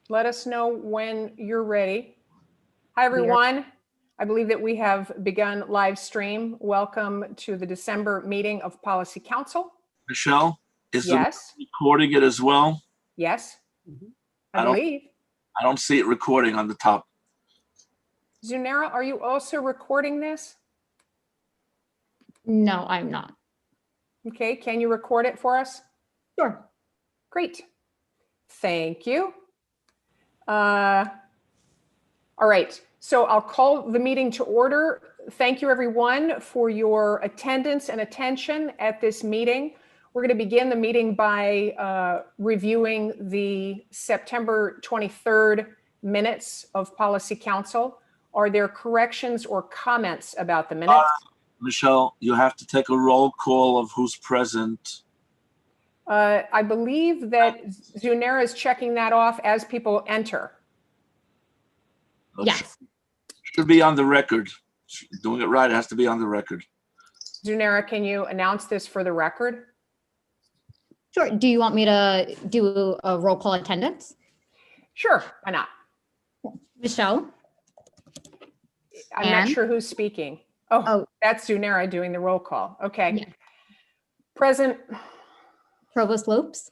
Let us know when you're ready. Hi, everyone. I believe that we have begun live stream. Welcome to the December meeting of Policy Council. Michelle, is Yes. the recording it as well? Yes, I I don't- believe. I don't see it recording on the top. Zunera, are you also recording this? No, I'm not. Okay, can you record it for us? Sure. Great. Thank you. All right, so I'll call the meeting to order. Thank you, everyone, for your attendance and attention at this meeting. We're going to begin the meeting by reviewing the September 23rd minutes of Policy Council. Are there corrections or comments about the minutes? Michelle, you have to take a roll call of who's present. I believe that Zunera is checking that off as people enter. Yes. Should be on the record. Doing it right, it has to be on the record. Zunera, can you announce this for the record? Sure. Do you want me to do a roll call attendance? Sure, why not? Michelle? I'm not Anne? sure who's speaking. Oh, Oh. that's Zunera doing the roll call. Okay. Yeah. Present. Provost Lopes?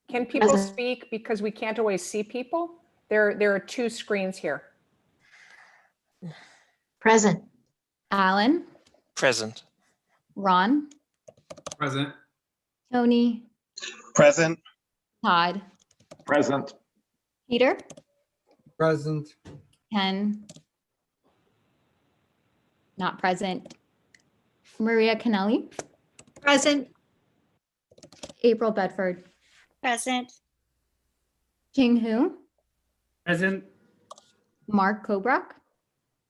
Can people Present. speak because we can't always see people? There are two screens here. Present. Alan? Present. Ron? Present. Tony? Present. Todd? Present. Peter? Present. Ken? Not present. Maria Kennelly? Present. April Bedford? Present. King Hu? Present. Mark Kobrock?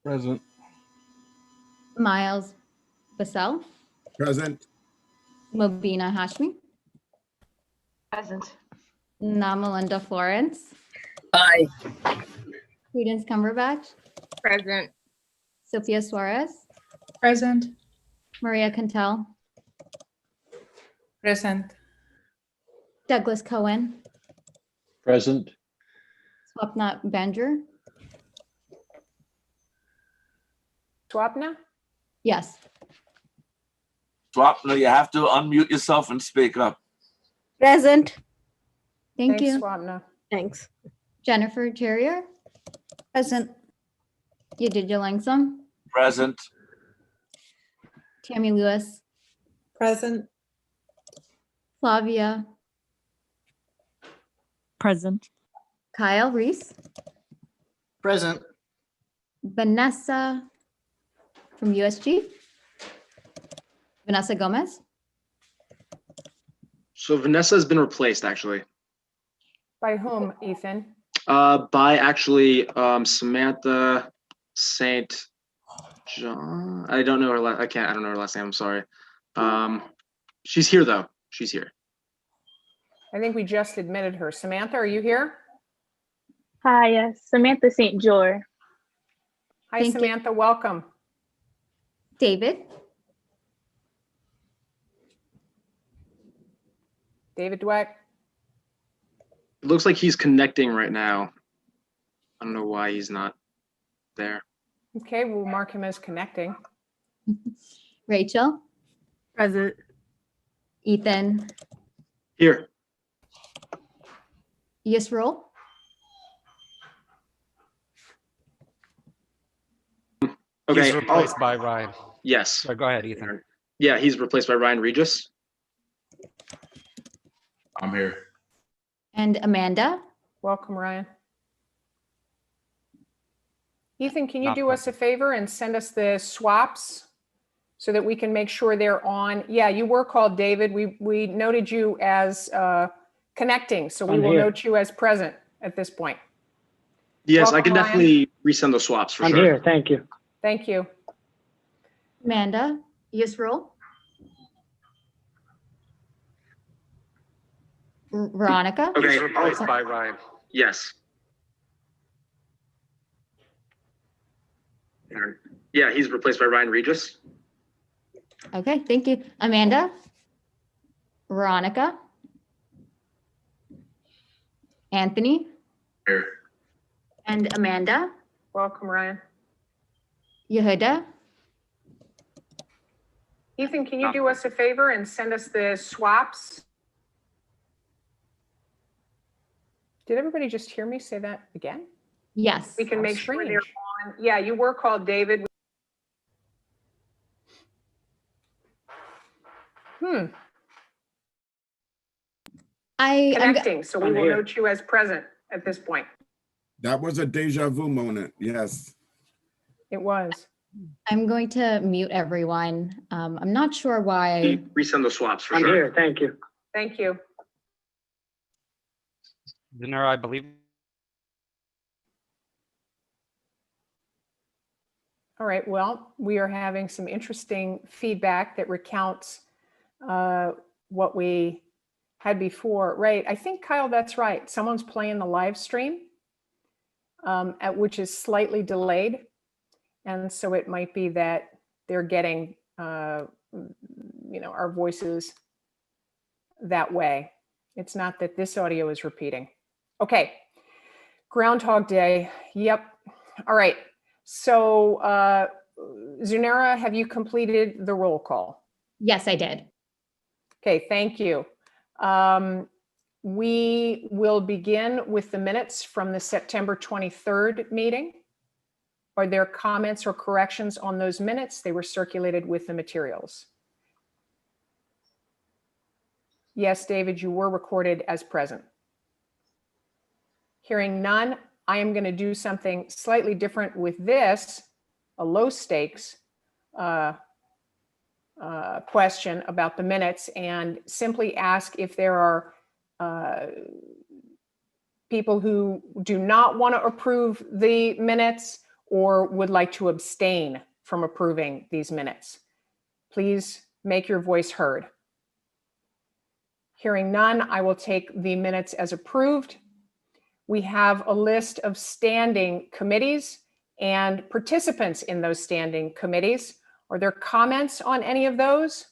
Present. Miles Bassell? Present. Mobina Hashmi? Present. Namalinda Florence? Aye. Prudence Cumberbatch? Present. Sophia Suarez? Present. Maria Cantel? Present. Douglas Cohen? Present. Swapna Banjur? Swapna? Yes. Swapna, you have to unmute yourself and speak up. Present. Thank Thanks, you. Swapna. Thanks. Jennifer Terrier? Present. Yadidja Langsam? Present. Tammy Lewis? Present. Flavia? Present. Kyle Reese? Present. Vanessa from USG? Vanessa Gomez? So Vanessa has been replaced actually By whom, Ethan? by actually Samantha St. John. I don't know her last. I don't know her last name. I'm sorry. She's here though. She's here. I think we just admitted her. Samantha, are you here? Hi, yes, Samantha St. Jor. Hi, Thank you. Samantha, welcome. David? David Dweck. It looks like he's connecting right now. I don't know why he's not there. Okay, we'll mark him as connecting. Rachel? Present. Ethan? Here. Yisroel? Okay. He's replaced by Ryan. Yes. So go ahead, Ethan. Yeah, he's replaced by Ryan Regis. I'm here. And Amanda? Welcome, Ryan. Ethan, can you Not do us a favor and send us the swaps so that we can make sure they're on? Yeah, you were called David. We noted you as connecting, so we I'm will here. note you as present at this point. Yes, I Welcome, can Ryan. definitely resend those swaps for I'm sure. here. Thank you. Thank you. Amanda? Yisroel? Veronica? Okay. He's replaced by Ryan. Yes. Yeah, he's replaced by Ryan Regis. Okay, thank you. Amanda? Veronica? Anthony, Here. and Amanda, Welcome, Ryan. Yehuda. Ethan, can you do us a favor and send us the swaps? Did everybody just hear me say that again? Yes. We can How make sure they're strange. on. Yeah, you were called David. I'm Connecting, so we will note you as present at this point. That was a deja vu moment. Yes. It was. I'm going to mute everyone. I'm not sure why. Resend the swaps for I'm sure. here. Thank you. Thank you. Zenera, I believe. All right, well, we are having some interesting feedback that recounts what we had before. Right, I think, Kyle, that's right. Someone's playing the live stream, at which is slightly delayed. And so it might be that they're getting, our voices that way. It's not that this audio is repeating. Okay, Groundhog Day. Yep. All right. So, Zunera, have you completed the roll call? Yes, I did. Okay, thank you. We will begin with the minutes from the September 23rd meeting. Are there comments or corrections on those minutes? They were circulated with the materials. Yes, David, you were recorded as present. Hearing none, I am going to do something slightly different with this, a low stakes question about the minutes, and simply ask if there are people who do not want to approve the minutes or would like to abstain from approving these minutes. Please make your voice heard. Hearing none, I will take the minutes as approved. We have a list of standing committees and participants in those standing committees. Are there comments on any of those?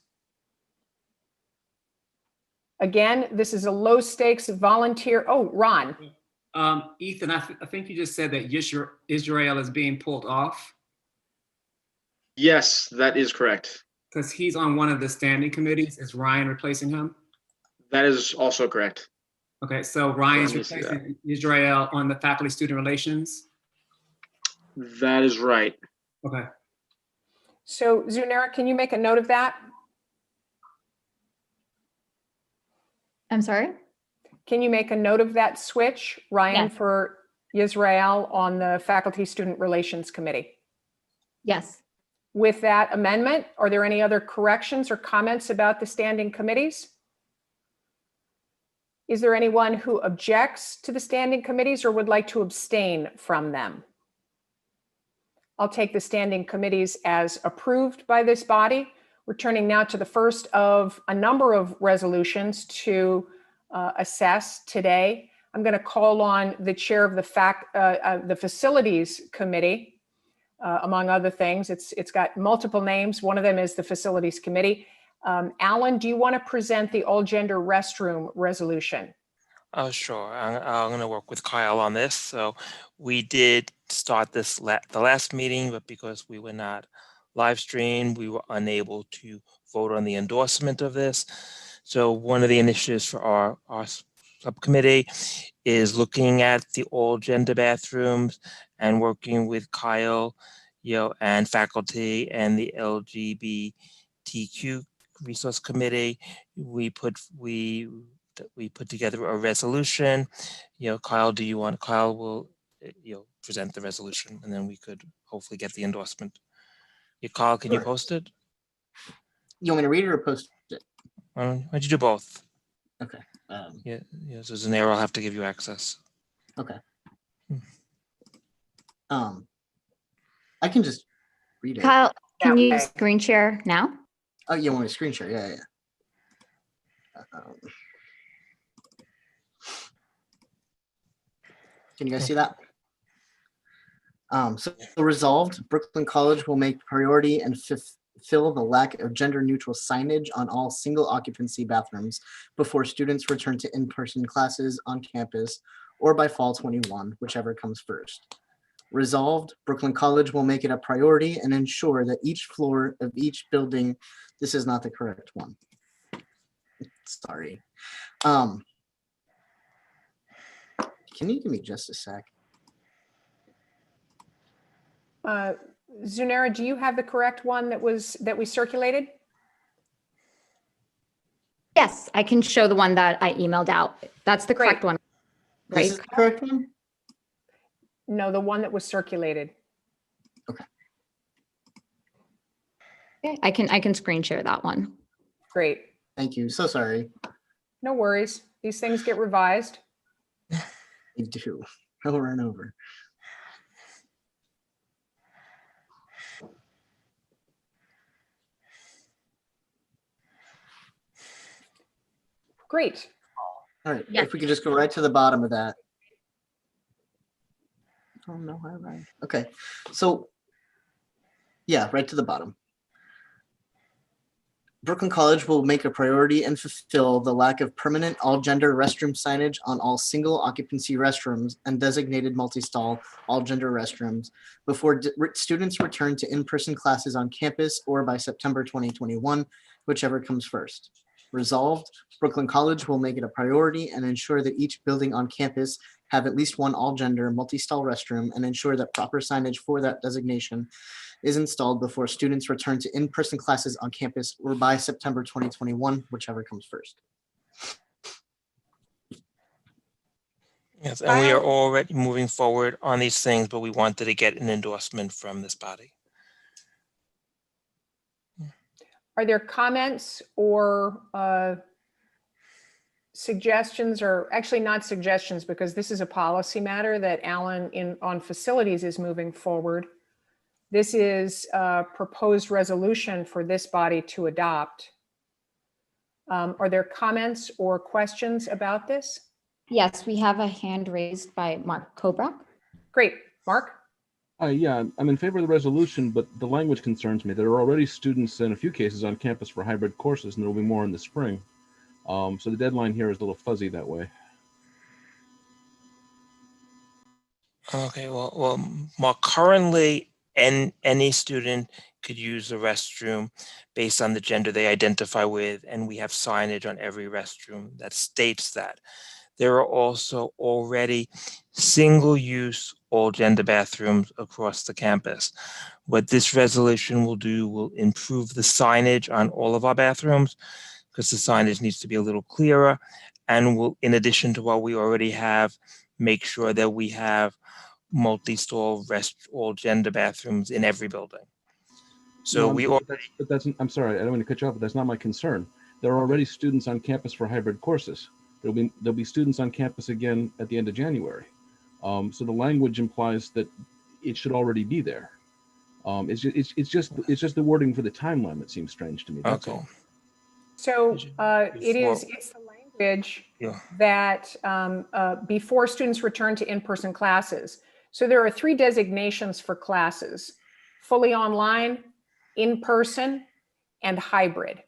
Again, this is a low stakes volunteer. Oh, Ron. Ethan, I think you just said that Israel is being pulled off Yes, that is correct. because he's on one of the standing committees. Is Ryan replacing him? That is also correct. Okay, so Ryan's Let me see that. replacing Israel on the faculty student relations. That is right. Okay. So Zunera, can you make a note of that? I'm sorry? Can you make a note of that switch, Ryan, Yes. for Israel on the Faculty Student Relations Committee? Yes. With that amendment, are there any other corrections or comments about the standing committees? Is there anyone who objects to the standing committees or would like to abstain from them? I'll take the standing committees as approved by this body. We're turning now to the first of a number of resolutions to assess today. I'm going to call on the chair of the Facilities Committee, among other things. It's got multiple names. One of them is the Facilities Committee. Alan, do you want to present the all gender restroom resolution? Oh, sure. I'm going to work with Kyle on this. So we did start this the last meeting, but because we were not live streamed, we were unable to vote on the endorsement of this. So one of the initiatives for our subcommittee is looking at the all gender bathrooms and working with Kyle, and faculty and the LGBTQ resource committee. We put together a resolution. Kyle will present the resolution, and then we could hopefully get the endorsement. Kyle, can you post it? You want me to read it or post it? Why don't you do both? Okay. So Zanera will have to give you access. Okay. I can just read it. Kyle, can That you way. screen share now? Oh, you want me to screen share? Yeah. Can you guys see that? So resolved, Brooklyn College will make priority and fill the lack of gender neutral signage on all single occupancy bathrooms before students return to in-person classes on campus or by fall 21, whichever comes first. Resolved, Brooklyn College will make it a priority and ensure that each floor of each building, this is not the correct one. Sorry. Can you give me just a sec? Zunera, do you have the correct one that we circulated? Yes, I can show the one that I emailed out. That's the correct one. This Right? is the correct one? No, the one that was circulated. Okay, I can screen share that one. Great. Thank you. So sorry. No worries. These things get revised. They do over and over. Great. All right, Yeah. if we could just go right to the bottom of that. Oh no, I lied. Okay, so yeah, right to the bottom. Brooklyn College will make a priority and fulfill the lack of permanent all-gender restroom signage on all single occupancy restrooms and designated multi-stall all-gender restrooms before students return to in-person classes on campus or by September 2021, whichever comes first. Resolved, Brooklyn College will make it a priority and ensure that each building on campus have at least one all-gender multi-stall restroom and ensure that proper signage for that designation is installed before students return to in-person classes on campus or by September 2021, whichever comes first. Yes, and we are already moving forward on these things, but we wanted to get an endorsement from this body. Are there comments or suggestions, or actually not suggestions, because this is a policy matter that Alan on facilities is moving forward. This is a proposed resolution for this body to adopt. Are there comments or questions about this? Yes, we have a hand raised by Mark Kobrock. Great. Mark? Yeah, I'm in favor of the resolution, but the language concerns me. There are already students in a few cases on campus for hybrid courses, and there will be more in the spring. So the deadline here is a little fuzzy that way. Okay, well, Mark, currently, any student could use the restroom based on the gender they identify with, and we have signage on every restroom that states that. There are also already single-use all-gender bathrooms across the campus. What this resolution will do will improve the signage on all of our bathrooms, because the signage needs to be a little clearer, and will, in addition to what we already have, make sure that we have multi-stall all-gender bathrooms in every building. So No, but that's, I'm sorry, I don't want to cut you off, but that's not my concern. There are already students on campus for hybrid courses. There'll be students on campus again at the end of January. So the language implies that it should already be there. It's just the wording for the timeline that seems strange to me. That's all. So it's the language that before students return to in-person classes. So there are 3 designations for classes: fully online, in-person, and hybrid.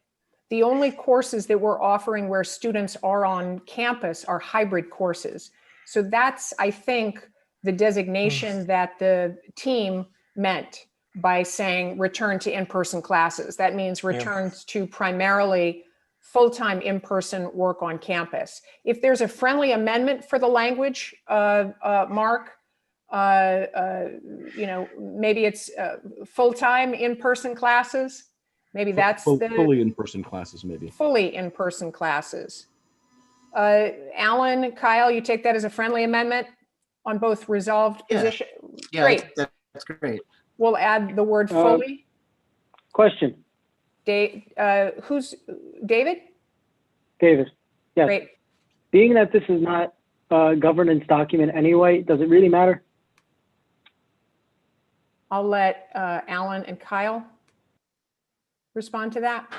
The only courses that we're offering where students are on campus are hybrid courses. So that's, I think, the designation that the team meant by saying return to in-person classes. That means returns to primarily full-time in-person work on campus. If there's a friendly amendment for the language, Mark, maybe it's full-time in-person classes. Maybe that's fully in-person classes, maybe. Fully in-person classes. Alan, Kyle, you take that as a friendly amendment on both resolved position? Yeah, great. That's great. We'll add the word fully. Question. Who's David? David. Yes. Great. Being that this is not a governance document anyway, does it really matter? I'll let Alan and Kyle respond to that.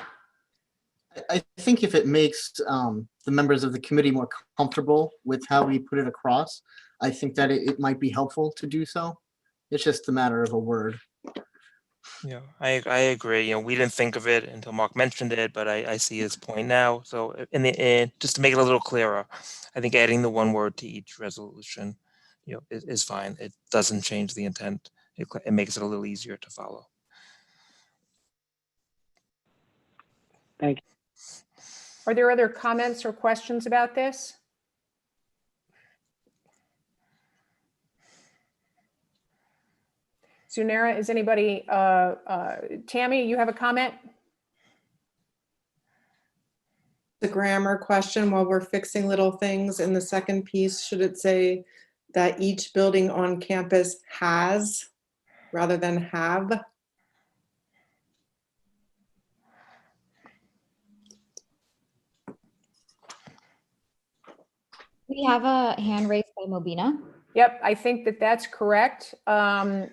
I think if it makes the members of the committee more comfortable with how we put it across, I think that it might be helpful to do so. It's just a matter of a word. Yeah, I agree. We didn't think of it until Mark mentioned it, but I see his point now. So in the end, just to make it a little clearer, I think adding the one word to each resolution, is fine. It doesn't change the intent. It makes it a little easier to follow. Thank you. Are there other comments or questions about this? Zunera, is anybody, Tammy, you have a comment? The grammar question while we're fixing little things in the second piece, should it say that each building on campus has rather than have? We have a hand raised by Mobina. Yep, I think that that's correct. From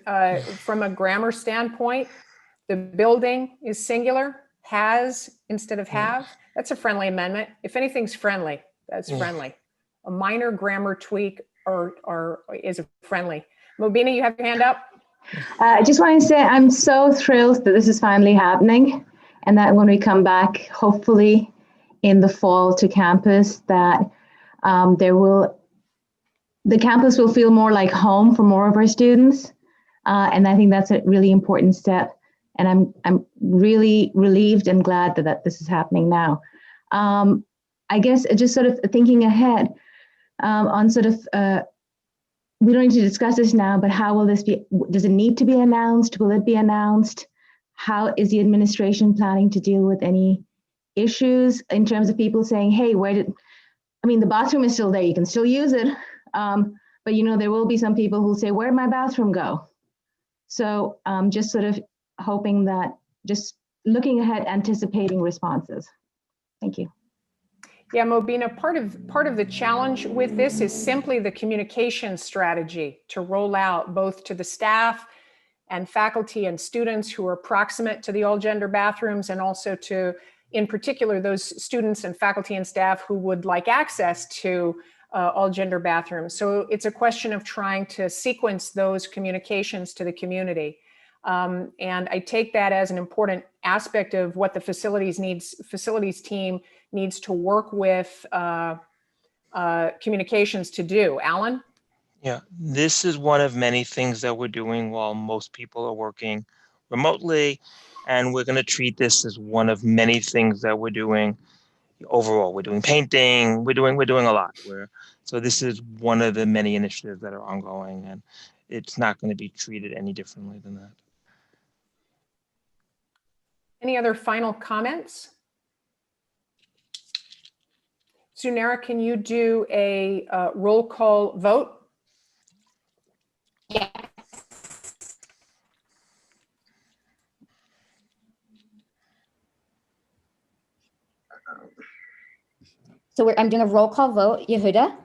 a grammar standpoint, the building is singular, has instead of have. That's a friendly amendment. If anything's friendly, that's friendly. A minor grammar tweak or is friendly. Mobina, you have your hand up? I just want to say I'm so thrilled that this is finally happening, and that when we come back, hopefully in the fall to campus, that the campus will feel more like home for more of our students. And I think that's a really important step. And I'm really relieved and glad that this is happening now. I guess just sort of thinking ahead on sort of, we don't need to discuss this now, but how will this be? Does it need to be announced? Will it be announced? How is the administration planning to deal with any issues in terms of people saying, hey, the bathroom is still there, you can still use it. But there will be some people who say, where'd my bathroom go? So just sort of hoping that, just looking ahead, anticipating responses. Thank you. Yeah, Mobina, part of the challenge with this is simply the communication strategy to roll out both to the staff and faculty and students who are proximate to the all gender bathrooms, and also to, in particular, those students and faculty and staff who would like access to all gender bathrooms. So it's a question of trying to sequence those communications to the community. And I take that as an important aspect of what the facilities team needs to work with communications to do. Alan? Yeah, this is one of many things that we're doing while most people are working remotely. And we're going to treat this as one of many things that we're doing overall. We're doing painting, we're doing a lot. So this is one of the many initiatives that are ongoing, and it's not going to be treated any differently than that. Any other final comments? Zunera, can you do a roll call vote? Yeah. So I'm doing a roll call vote. Yehuda?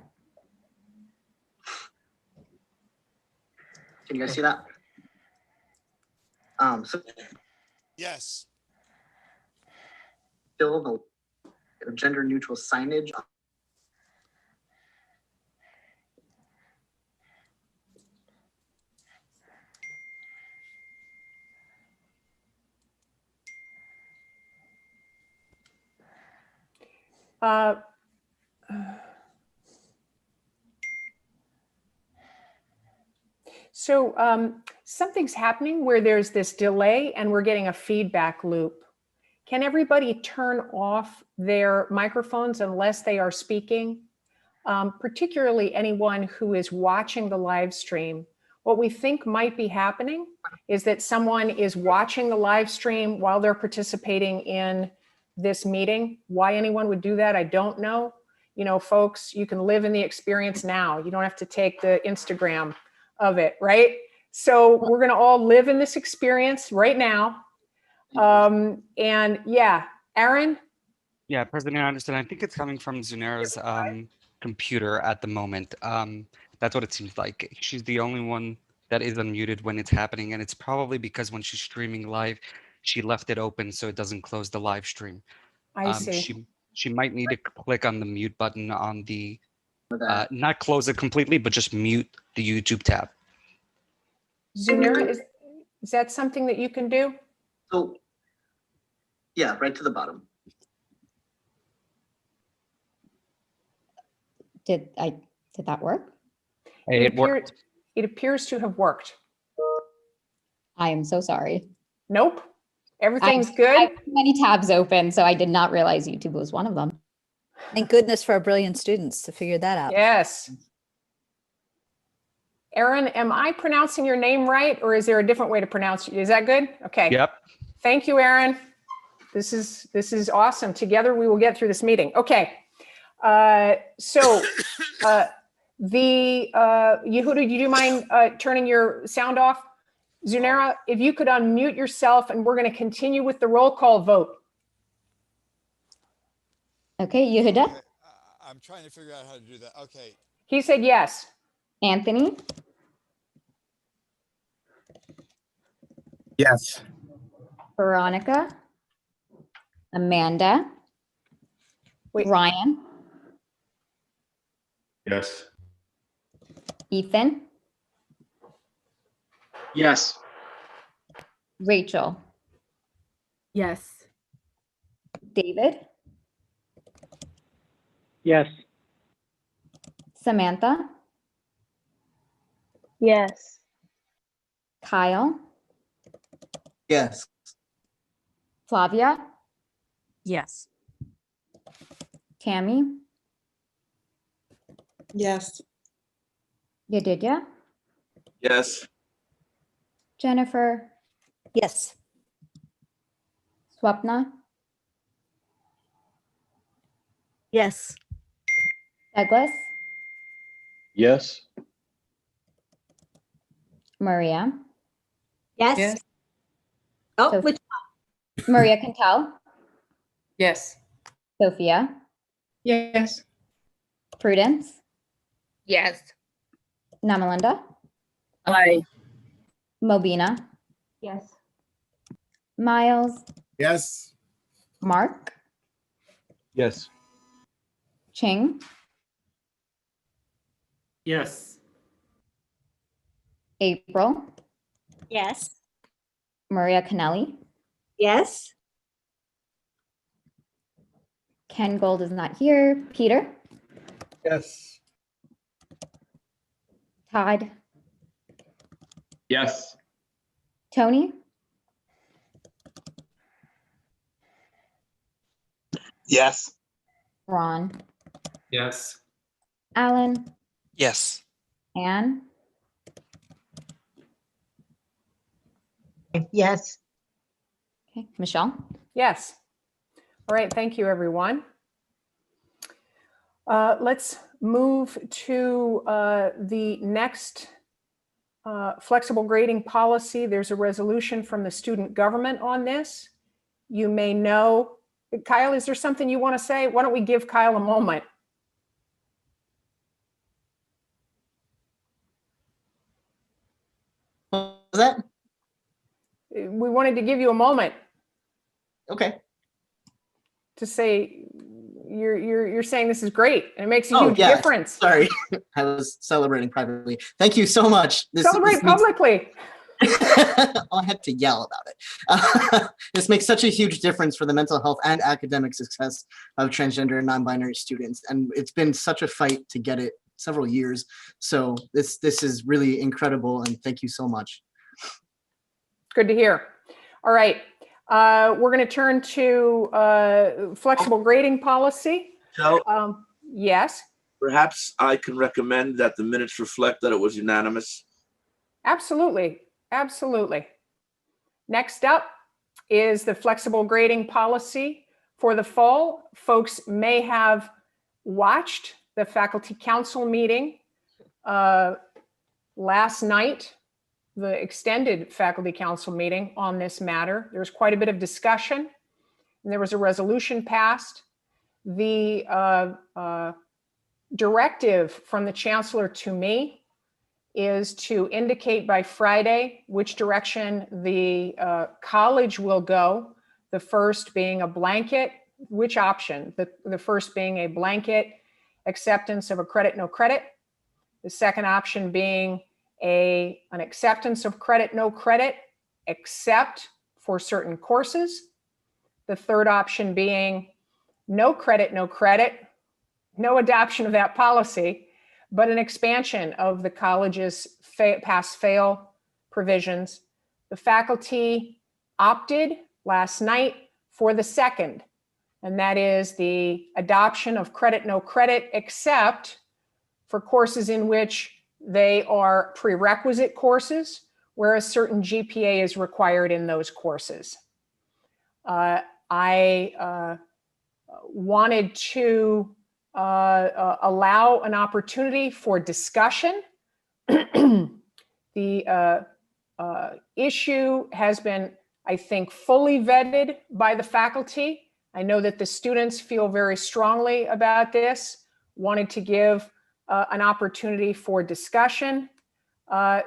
Can you guys see that? So Yes. still the gender neutral signage. So something's happening where there's this delay and we're getting a feedback loop. Can everybody turn off their microphones unless they are speaking? Particularly anyone who is watching the live stream. What we think might be happening is that someone is watching the live stream while they're participating in this meeting. Why anyone would do that, I don't know. Folks, you can live in the experience now. You don't have to take the Instagram of it, right? So we're going to all live in this experience right now. And yeah, Aaron? Yeah, President Anderson, I think it's coming from Zunera's computer at the moment. That's what it seems like. She's the only one that is unmuted when it's happening, and it's probably because when she's streaming live, she left it open so it doesn't close the live stream. I see. She might need to click on the mute button on the, not close it completely, but just mute the YouTube tab. Zunera, Is that something that you can do? So, yeah, right to the bottom. Did that work? Hey, it worked. It appears to have worked. I am so sorry. Nope. Everything's I good. have too many tabs open, so I did not realize YouTube was one of them. Thank goodness for our brilliant students to figure that out. Yes. Aaron, am I pronouncing your name right, or is there a different way to pronounce it? Is that good? Okay. Yep. Thank you, Aaron. This is awesome. Together we will get through this meeting. Okay. Yehuda, do you mind turning your sound off? Zunera, if you could unmute yourself, and we're going to continue with the roll call vote. Okay, Yehuda, Okay, I'm trying to figure out how to do that. Okay. He said yes. Anthony, Yes. Veronica, Amanda, Wait. Ryan, Yes. Ethan, Yes. Rachel, Yes. David, Yes. Samantha, Yes. Kyle, Yes. Flavia, Yes. Tammy, Yes. Yedidya, Yes. Jennifer, Yes. Swapna, Yes. Douglas, Yes. Maria, Yes. Oh, So- which? Maria Cantel, Yes. Sophia, Yes. Prudence, Yes. Namalinda, Aye. Mobina, Yes. Miles, Yes. Mark, Yes. Ching, Yes. April, Yes. Maria Canelli, Yes. Ken Gold is not here, Peter, Yes. Todd, Yes. Tony, Yes. Ron, Yes. Alan, Yes. Anne, Yes. okay, Michelle. Yes. All right. Thank you, everyone. Let's move to the next flexible grading policy. There's a resolution from the student government on this. You may know, Kyle, is there something you want to say? Why don't we give Kyle a moment? What was that? We wanted to give you a moment Okay. to say you're saying this is great and it makes a Oh, huge yeah. difference. Sorry, I was celebrating privately. Thank you so much. Celebrate publicly. I had to yell about it. This makes such a huge difference for the mental health and academic success of transgender and non-binary students, and it's been such a fight to get it several years. So this is really incredible, and thank you so much. Good to hear. All right. We're going to turn to flexible grading policy. So Yes, perhaps I can recommend that the minutes reflect that it was unanimous. absolutely. Absolutely. Next up is the flexible grading policy for the fall. Folks may have watched the faculty council meeting last night, the extended faculty council meeting on this matter. There was quite a bit of discussion, and there was a resolution passed. The directive from the chancellor to me is to indicate by Friday which direction the college will go. The first being a blanket, which option? The first being a blanket acceptance of a credit, no credit. The second option being an acceptance of credit, no credit, except for certain courses. The third option being no credit, no adoption of that policy, but an expansion of the college's pass-fail provisions. The faculty opted last night for the second, and that is the adoption of credit, no credit, except for courses in which they are prerequisite courses, where a certain GPA is required in those courses. I wanted to allow an opportunity for discussion. The issue has been, I think, fully vetted by the faculty. I know that the students feel very strongly about this, wanted to give an opportunity for discussion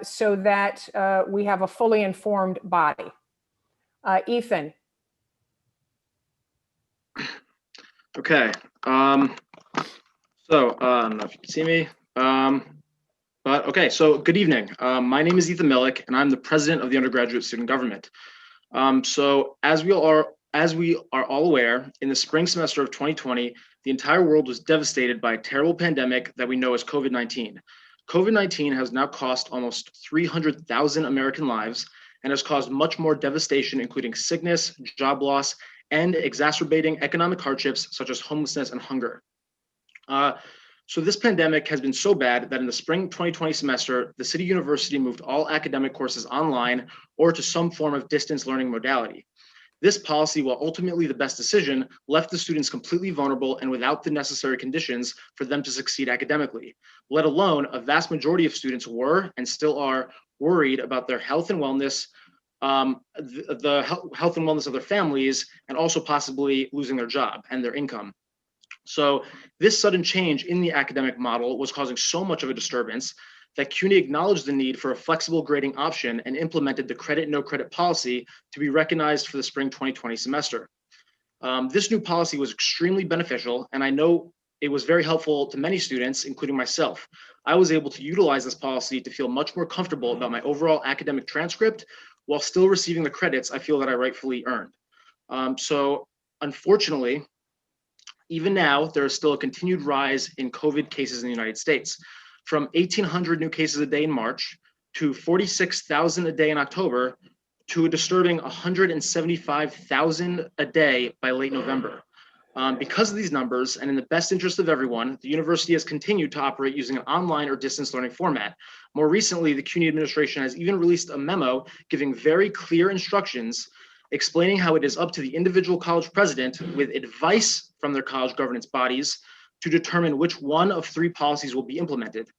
so that we have a fully informed body. Ethan. Okay. I don't know if you can see me. But okay, so good evening. My name is Ethan Millick, and I'm the president of the undergraduate student government. So as we are all aware, in the spring semester of 2020, the entire world was devastated by a terrible pandemic that we know as COVID-19. COVID-19 has now cost almost 300,000 American lives and has caused much more devastation, including sickness, job loss, and exacerbating economic hardships such as homelessness and hunger. So this pandemic has been so bad that in the spring 2020 semester, the City University moved all academic courses online or to some form of distance learning modality. This policy, while ultimately the best decision, left the students completely vulnerable and without the necessary conditions for them to succeed academically, let alone a vast majority of students were and still are worried about their health and wellness, the health and wellness of their families, and also possibly losing their job and their income. So this sudden change in the academic model was causing so much of a disturbance that CUNY acknowledged the need for a flexible grading option and implemented the credit no credit policy to be recognized for the spring 2020 semester. This new policy was extremely beneficial, and I know it was very helpful to many students, including myself. I was able to utilize this policy to feel much more comfortable about my overall academic transcript while still receiving the credits I feel that I rightfully earned. So unfortunately, even now, there is still a continued rise in COVID cases in the United States, from 1,800 new cases a day in March to 46,000 a day in October to a disturbing 175,000 a day by late November. Because of these numbers, and in the best interest of everyone, the university has continued to operate using an online or distance learning format. More recently, the CUNY administration has even released a memo giving very clear instructions explaining how it is up to the individual college president, with advice from their college governance bodies, to determine which one of 3 policies will be implemented.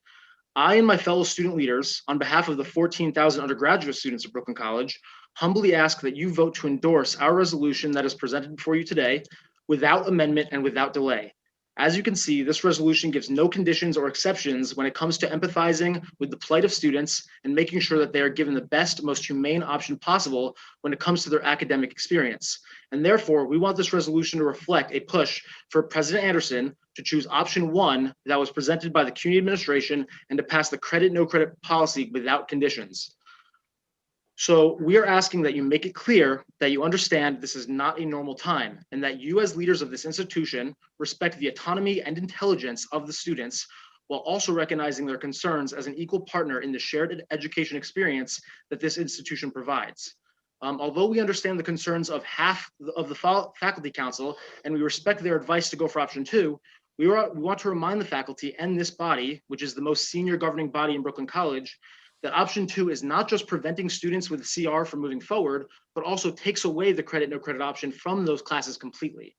I and my fellow student leaders, on behalf of the 14,000 undergraduate students at Brooklyn College, humbly ask that you vote to endorse our resolution that is presented before you today without amendment and without delay. As you can see, this resolution gives no conditions or exceptions when it comes to empathizing with the plight of students and making sure that they are given the best, most humane option possible when it comes to their academic experience. And therefore, we want this resolution to reflect a push for President Anderson to choose option 1 that was presented by the CUNY administration and to pass the credit, no credit policy without conditions. So we are asking that you make it clear that you understand this is not a normal time, and that you as leaders of this institution respect the autonomy and intelligence of the students, while also recognizing their concerns as an equal partner in the shared education experience that this institution provides. Although we understand the concerns of half of the faculty council, and we respect their advice to go for option 2, we want to remind the faculty and this body, which is the most senior governing body in Brooklyn College, that option 2 is not just preventing students with CR from moving forward, but also takes away the credit, no credit option from those classes completely.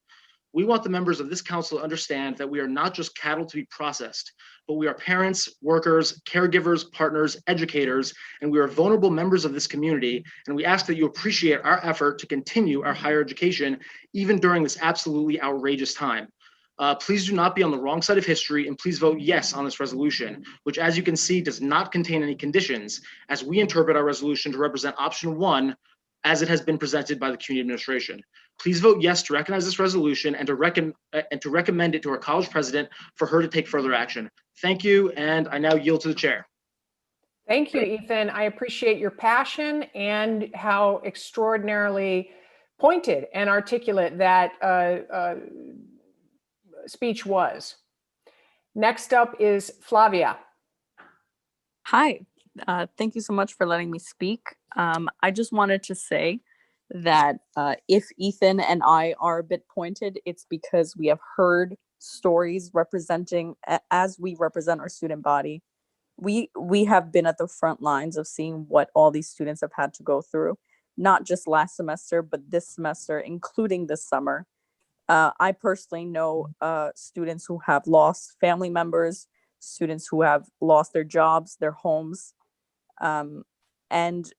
We want the members of this council to understand that we are not just cattle to be processed, but we are parents, workers, caregivers, partners, educators, and we are vulnerable members of this community. And we ask that you appreciate our effort to continue our higher education, even during this absolutely outrageous time. Please do not be on the wrong side of history, and please vote yes on this resolution, which, as you can see, does not contain any conditions, as we interpret our resolution to represent option 1 as it has been presented by the CUNY administration. Please vote yes to recognize this resolution and to recommend it to our college president for her to take further action. Thank you, and I now yield to the chair. Thank you, Ethan. I appreciate your passion and how extraordinarily pointed and articulate that speech was. Next up is Flavia. Hi, thank you so much for letting me speak. I just wanted to say that if Ethan and I are a bit pointed, it's because we have heard stories representing, as we represent our student body, we have been at the front lines of seeing what all these students have had to go through, not just last semester, but this semester, including this summer. I personally know students who have lost family members, students who have lost their jobs, their homes, and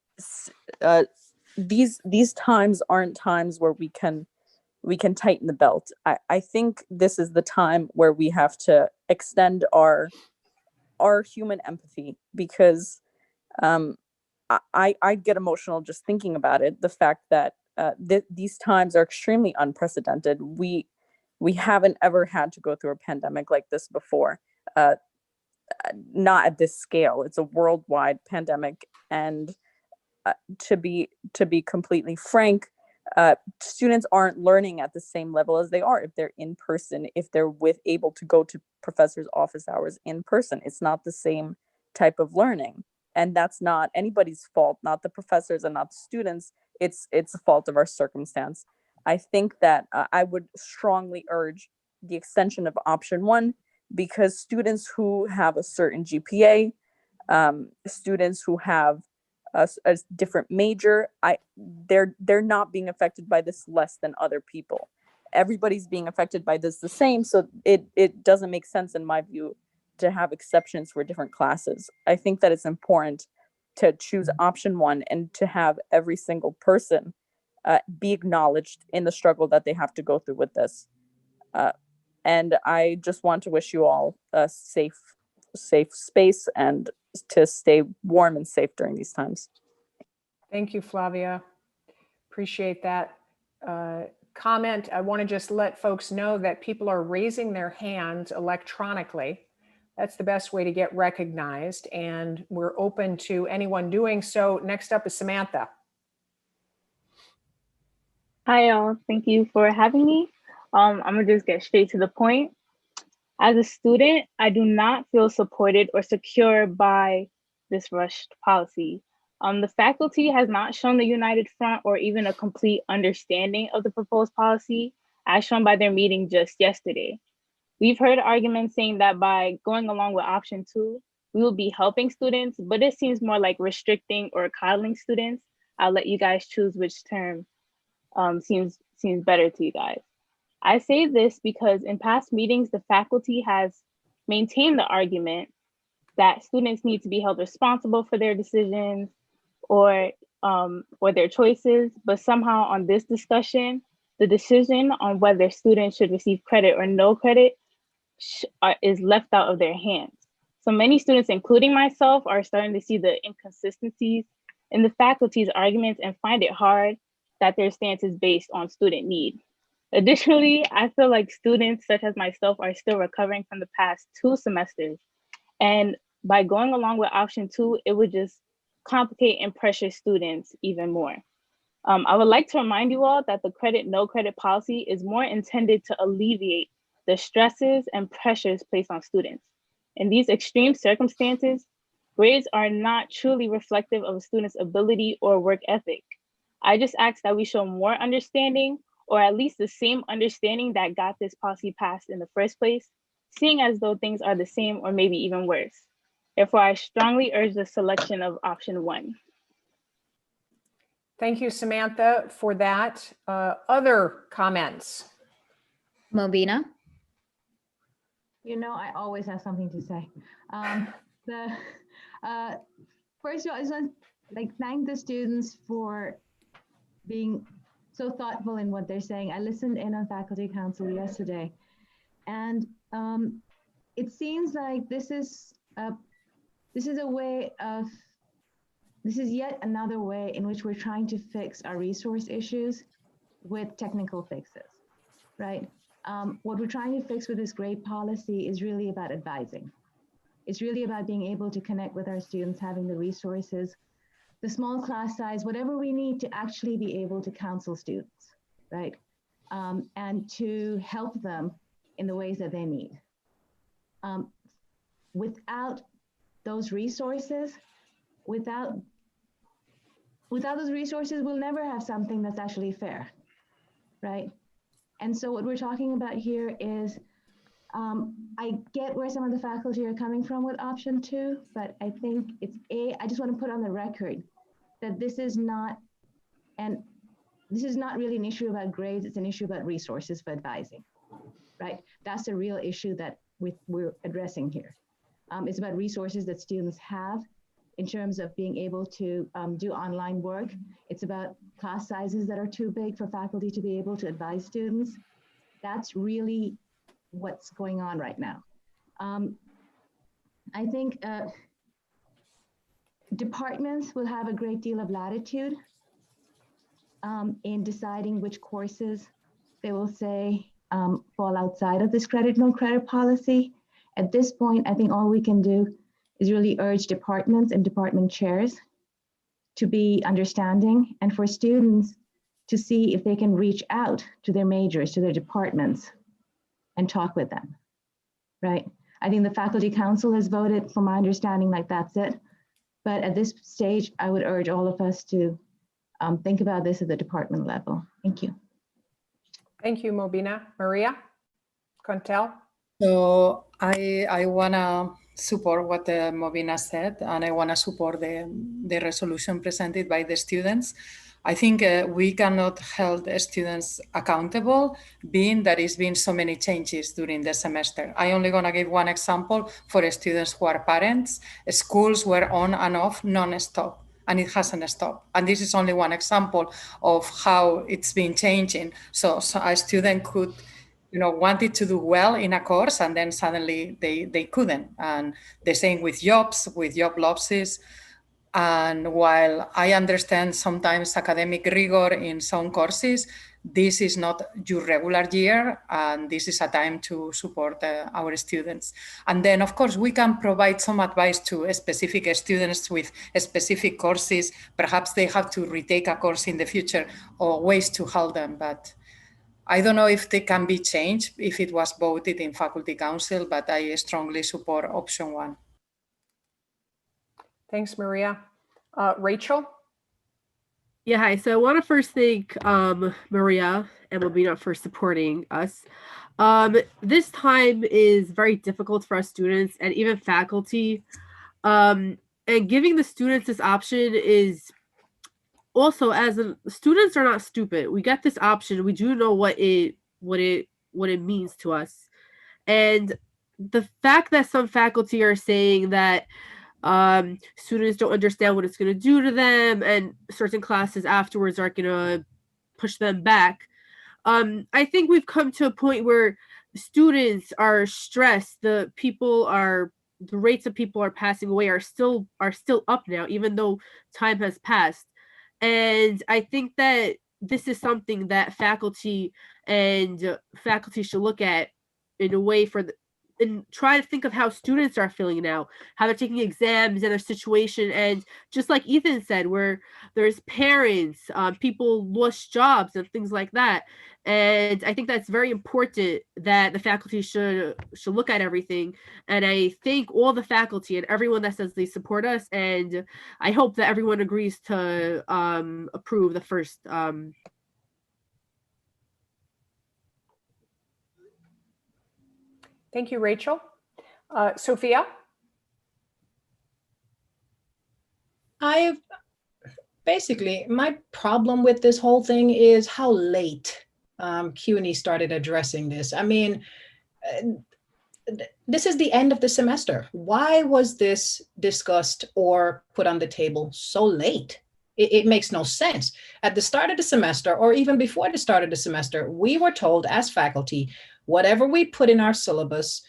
these times aren't times where we can tighten the belt. I think this is the time where we have to extend our human empathy, because I get emotional just thinking about it. The fact that these times are extremely unprecedented. We haven't ever had to go through a pandemic like this before. Not at this scale. It's a worldwide pandemic, and to be completely frank, students aren't learning at the same level as they are if they're in person, if they're able to go to professors' office hours in person. It's not the same type of learning, and that's not anybody's fault, not the professors and not the students. It's a fault of our circumstance. I think that I would strongly urge the extension of option 1, because students who have a certain GPA, students who have a different major, they're not being affected by this less than other people. Everybody's being affected by this the same, so it doesn't make sense in my view to have exceptions for different classes. I think that it's important to choose option 1 and to have every single person be acknowledged in the struggle that they have to go through with this. And I just want to wish you all a safe space and to stay warm and safe during these times. Thank you, Flavia. Appreciate that comment. I want to just let folks know that people are raising their hands electronically. That's the best way to get recognized, and we're open to anyone doing so. Next up is Samantha. Hi, all. Thank you for having me. I'm gonna just get straight to the point. As a student, I do not feel supported or secure by this rushed policy. The faculty has not shown the united front or even a complete understanding of the proposed policy, as shown by their meeting just yesterday. We've heard arguments saying that by going along with option 2, we will be helping students, but it seems more like restricting or coddling students. I'll let you guys choose which term seems better to you guys. I say this because in past meetings, the faculty has maintained the argument that students need to be held responsible for their decisions or their choices, but somehow on this discussion, the decision on whether students should receive credit or no credit is left out of their hands. So many students, including myself, are starting to see the inconsistencies in the faculty's arguments and find it hard that their stance is based on student need. Additionally, I feel like students such as myself are still recovering from the past 2 semesters. And by going along with option 2, it would just complicate and pressure students even more. I would like to remind you all that the credit, no credit policy is more intended to alleviate the stresses and pressures placed on students. In these extreme circumstances, grades are not truly reflective of a student's ability or work ethic. I just ask that we show more understanding, or at least the same understanding that got this policy passed in the first place, seeing as though things are the same or maybe even worse. Therefore, I strongly urge the selection of option 1. Thank you, Samantha, for that. Other comments? Mobina? You know, I always have something to say. First of all, I just want to thank the students for being so thoughtful in what they're saying. I listened in on faculty council yesterday, and it seems like this is yet another way in which we're trying to fix our resource issues with technical fixes, right? What we're trying to fix with this grade policy is really about advising. It's really about being able to connect with our students, having the resources, the small class size, whatever we need to actually be able to counsel students, right? And to help them in the ways that they need. Without those resources, without those resources, we'll never have something that's actually fair, right? And so what we're talking about here is, I get where some of the faculty are coming from with option 2, but I think I just want to put on the record that this is not really an issue about grades, it's an issue about resources for advising, right? That's the real issue that we're addressing here. It's about resources that students have in terms of being able to do online work. It's about class sizes that are too big for faculty to be able to advise students. That's really what's going on right now. I think departments will have a great deal of latitude in deciding which courses they will say fall outside of this credit, no credit policy. At this point, I think all we can do is really urge departments and department chairs to be understanding and for students to see if they can reach out to their majors, to their departments and talk with them, right? I think the faculty council has voted, from my understanding, like that's it. But at this stage, I would urge all of us to think about this at the department level. Thank you. Thank you, Mobina. Maria Contel. So I want to support what Mobina said, and I want to support the resolution presented by the students. I think we cannot hold the students accountable, being that it's been so many changes during the semester. I only going to give one example for the students who are parents. Schools were on and off non-stop, and it hasn't stopped. And this is only one example of how it's been changing. So a student could, wanted to do well in a course, and then suddenly they couldn't. And the same with jobs, with job losses. And while I understand sometimes academic rigor in some courses, this is not your regular year, and this is a time to support our students. And then, of course, we can provide some advice to specific students with specific courses. Perhaps they have to retake a course in the future, or ways to help them. But I don't know if they can be changed if it was voted in faculty council, but I strongly support option 1. Thanks, Maria. Rachel? Yeah, hi. So I want to first thank Maria and Mobina for supporting us. This time is very difficult for us students and even faculty. And giving the students this option is also, students are not stupid. We get this option. We do know what it means to us. And the fact that some faculty are saying that students don't understand what it's going to do to them, and certain classes afterwards are going to push them back. I think we've come to a point where students are stressed. The rates of people are passing away are still up now, even though time has passed. And I think that this is something that faculty should look at in a way and try to think of how students are feeling now, how they're taking exams and their situation. And just like Ethan said, where there's parents, people lost jobs and things like that. And I think that's very important that the faculty should look at everything. And I thank all the faculty and everyone that says they support us. And I hope that everyone agrees to approve the first Thank you, Rachel. Sophia? Basically, my problem with this whole thing is how late CUNY started addressing this. I mean, this is the end of the semester. Why was this discussed or put on the table so late? It makes no sense. At the start of the semester, or even before the start of the semester, we were told as faculty, whatever we put in our syllabus,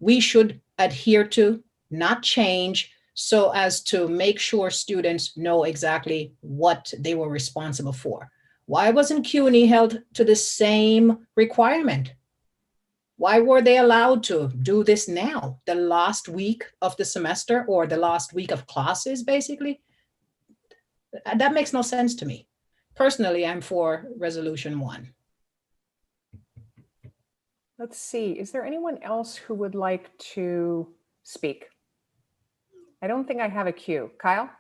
we should adhere to, not change, so as to make sure students know exactly what they were responsible for. Why wasn't CUNY held to the same requirement? Why were they allowed to do this now, the last week of the semester or the last week of classes, basically? That makes no sense to me. Personally, I'm for resolution 1. Let's see, is there anyone else who would like to speak? I don't think I have a queue. Kyle?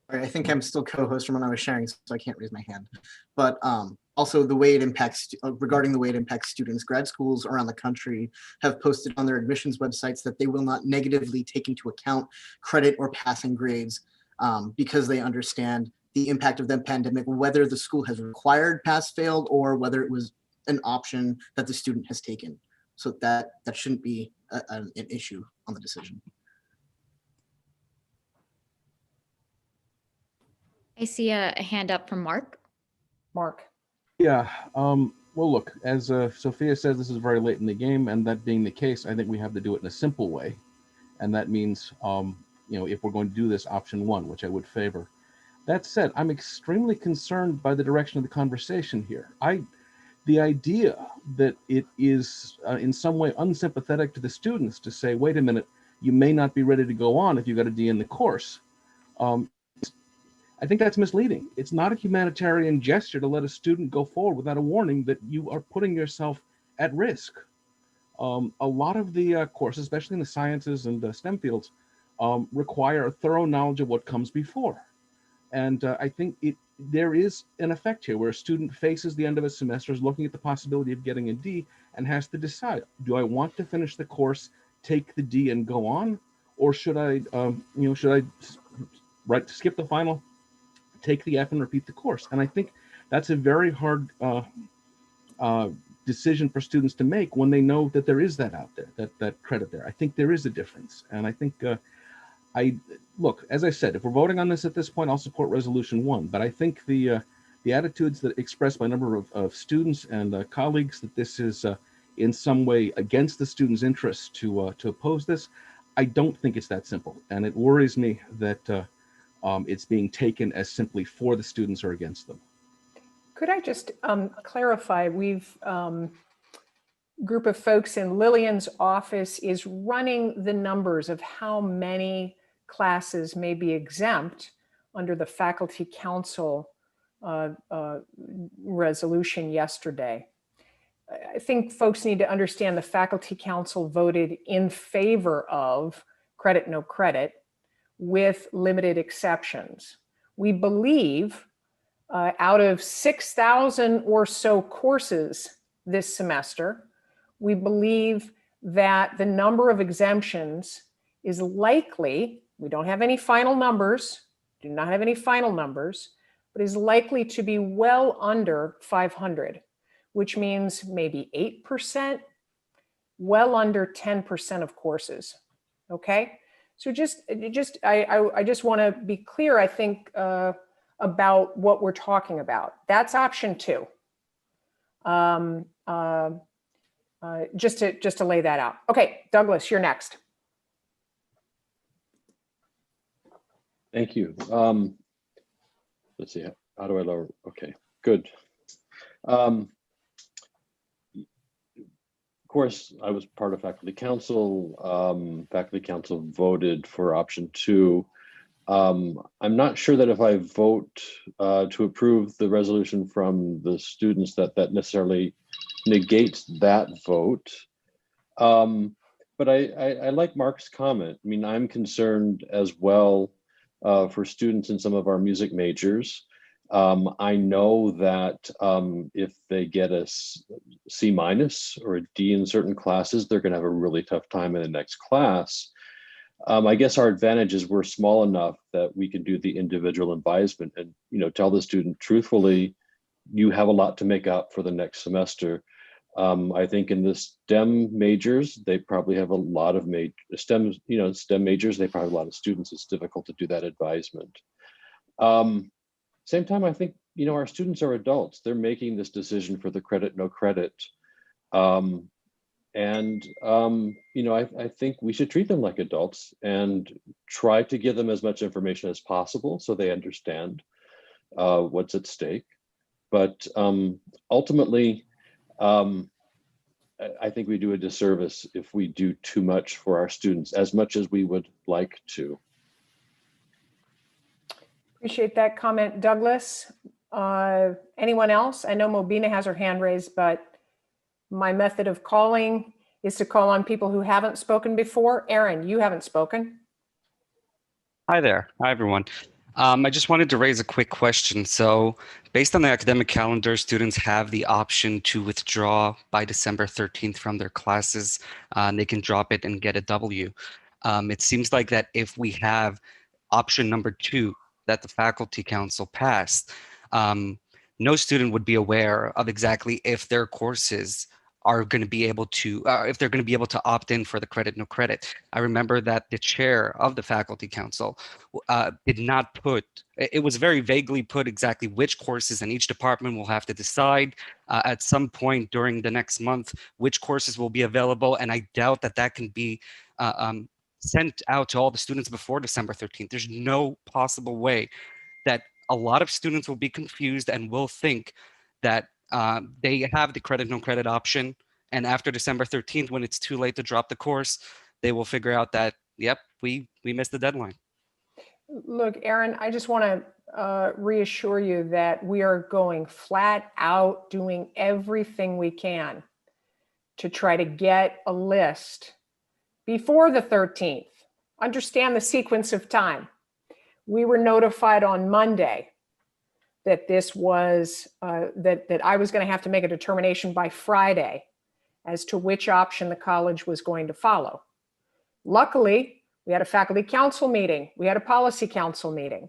All right, I think I'm still co-host from when I was sharing, so I can't raise my hand. But also the way it impacts, regarding the way it impacts students, grad schools around the country have posted on their admissions websites that they will not negatively take into account credit or passing grades because they understand the impact of the pandemic, whether the school has required pass failed or whether it was an option that the student has taken. So that shouldn't be an issue on the decision. I see a hand up from Mark. Mark. Yeah, well, look, as Sophia says, this is very late in the game, and that being the case, I think we have to do it in a simple way. And that means, if we're going to do this, option 1, which I would favor. That said, I'm extremely concerned by the direction of the conversation here. The idea that it is in some way unsympathetic to the students to say, wait a minute, you may not be ready to go on if you got a D in the course. I think that's misleading. It's not a humanitarian gesture to let a student go forward without a warning that you are putting yourself at risk. A lot of the courses, especially in the sciences and STEM fields, require a thorough knowledge of what comes before. And I think there is an effect here where a student faces the end of a semester, is looking at the possibility of getting a D, and has to decide, do I want to finish the course, take the D and go on? Or should I, skip the final, take the F and repeat the course? And I think that's a very hard decision for students to make when they know that there is that out there, that credit there. I think there is a difference. And I think, look, as I said, if we're voting on this at this point, I'll support resolution 1. But I think the attitudes that expressed by a number of students and colleagues that this is in some way against the students' interests to oppose this, I don't think it's that simple. And it worries me that it's being taken as simply for the students or against them. Could I just clarify? We've group of folks in Lillian's office is running the numbers of how many classes may be exempt under the Faculty Council resolution yesterday. I think folks need to understand the Faculty Council voted in favor of credit, no credit, with limited exceptions. We believe out of 6,000 or so courses this semester, we believe that the number of exemptions is likely, we don't have any final numbers, do not have any final numbers, but is likely to be well under 500, which means maybe 8%, well under 10% of courses, okay? So I just want to be clear, I think, about what we're talking about. That's option 2. Just to lay that out. Okay, Douglas, you're next. Thank you. Let's see, how do I lower? Okay, good. Of course, I was part of faculty council. Faculty council voted for option 2. I'm not sure that if I vote to approve the resolution from the students that necessarily negates that vote. But I like Mark's comment. I mean, I'm concerned as well for students in some of our music majors. I know that if they get a C- or a D in certain classes, they're gonna have a really tough time in the next class. I guess our advantage is we're small enough that we can do the individual advisement and tell the student truthfully, you have a lot to make up for the next semester. I think in the STEM majors, they probably have a lot of STEM majors, they probably have a lot of students. It's difficult to do that advisement. Same time, I think, our students are adults. They're making this decision for the credit, no credit. I think we should treat them like adults and try to give them as much information as possible so they understand what's at stake. But ultimately, I think we do a disservice if we do too much for our students, as much as we would like to. Appreciate that comment, Douglas. Anyone else? I know Mobina has her hand raised, but my method of calling is to call on people who haven't spoken before. Aaron, you haven't spoken. Hi there. Hi, everyone. I just wanted to raise a quick question. So based on the academic calendar, students have the option to withdraw by December 13th from their classes. And they can drop it and get a W. It seems like that if we have option number 2 that the faculty council passed, no student would be aware of exactly if their courses are going to be able to, if they're going to be able to opt in for the credit, no credit. I remember that the chair of the faculty council did not put, it was very vaguely put exactly which courses, and each department will have to decide at some point during the next month which courses will be available. And I doubt that that can be sent out to all the students before December 13th. There's no possible way that a lot of students will be confused and will think that they have the credit, no credit option. And after December 13th, when it's too late to drop the course, they will figure out that, yep, we missed the deadline. Look, Aaron, I just want to reassure you that we are going flat out doing everything we can to try to get a list before the 13th. Understand the sequence of time. We were notified on Monday that this was, that I was going to have to make a determination by Friday as to which option the college was going to follow. Luckily, we had a faculty council meeting. We had a policy council meeting.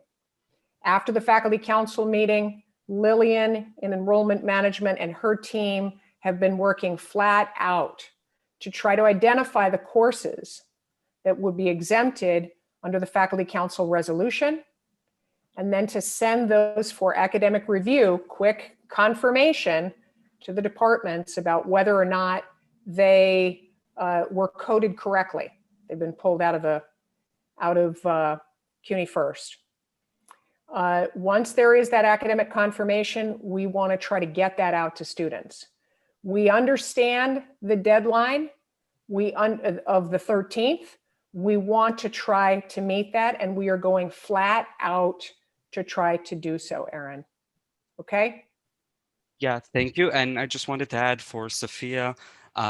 After the faculty council meeting, Lillian in enrollment management and her team have been working flat out to try to identify the courses that would be exempted under the faculty council resolution, and then to send those for academic review, quick confirmation to the departments about whether or not they were coded correctly. They've been pulled out of CUNY First. Once there is that academic confirmation, we want to try to get that out to students. We understand the deadline of the 13th. We want to try to meet that, and we are going flat out to try to do so, Aaron. Okay? Yeah, thank you. And I just wanted to add for Sophia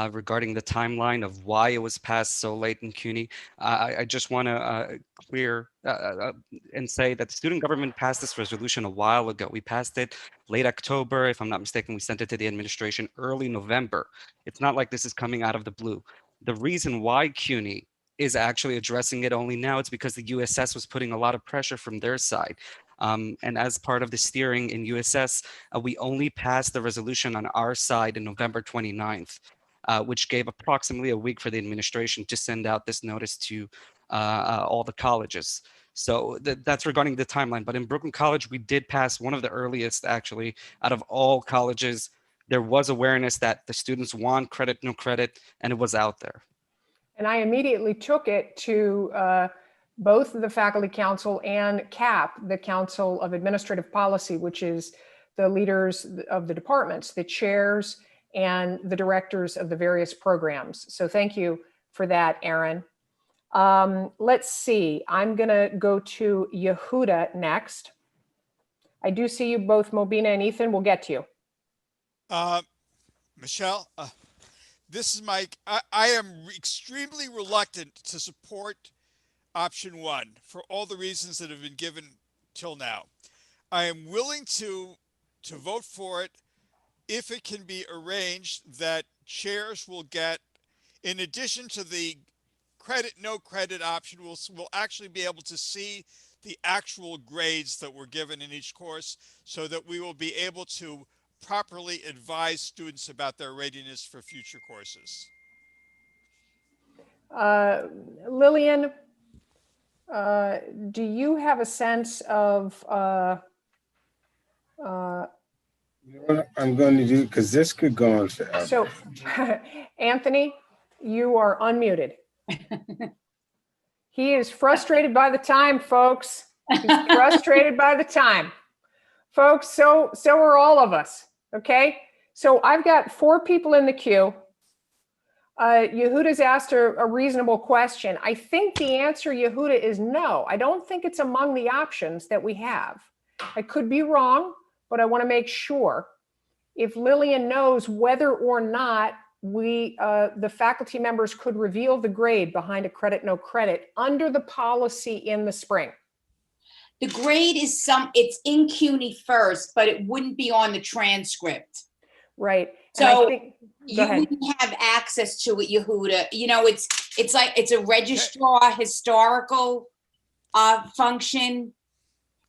regarding the timeline of why it was passed so late in CUNY. I just want to clear and say that the student government passed this resolution a while ago. We passed it late October. If I'm not mistaken, we sent it to the administration early November. It's not like this is coming out of the blue. The reason why CUNY is actually addressing it only now, it's because the USS was putting a lot of pressure from their side. And as part of the steering in USS, we only passed the resolution on our side in November 29th, which gave approximately a week for the administration to send out this notice to all the colleges. So that's regarding the timeline. But in Brooklyn College, we did pass one of the earliest, actually, out of all colleges. There was awareness that the students want credit, no credit, and it was out there. And I immediately took it to both the faculty council and CAP, the Council of Administrative Policy, which is the leaders of the departments, the chairs and the directors of the various programs. So thank you for that, Aaron. Let's see, I'm gonna go to Yehuda next. I do see you both, Mobina and Ethan. We'll get to you. Michelle, this is Mike. I am extremely reluctant to support option 1 for all the reasons that have been given till now. I am willing to vote for it if it can be arranged that chairs will get, in addition to the credit, no credit option, will actually be able to see the actual grades that were given in each course, so that we will be able to properly advise students about their readiness for future courses. Lillian, do you have a sense of What I'm going to do, because this could go on forever. so Anthony, you are unmuted. He is frustrated by the time, folks. He's frustrated by the time. Folks, so are all of us, okay? So I've got 4 people in the queue. Yehuda's asked a reasonable question. I think the answer, Yehuda, is no. I don't think it's among the options that we have. I could be wrong, but I want to make sure. If Lillian knows whether or not the faculty members could reveal the grade behind a credit, no credit under the policy in the spring. The grade is it's in CUNY first, but it wouldn't be on the transcript. Right. So I think, you wouldn't have access to it, Yehuda. You know, it's like it's a registrar historical function.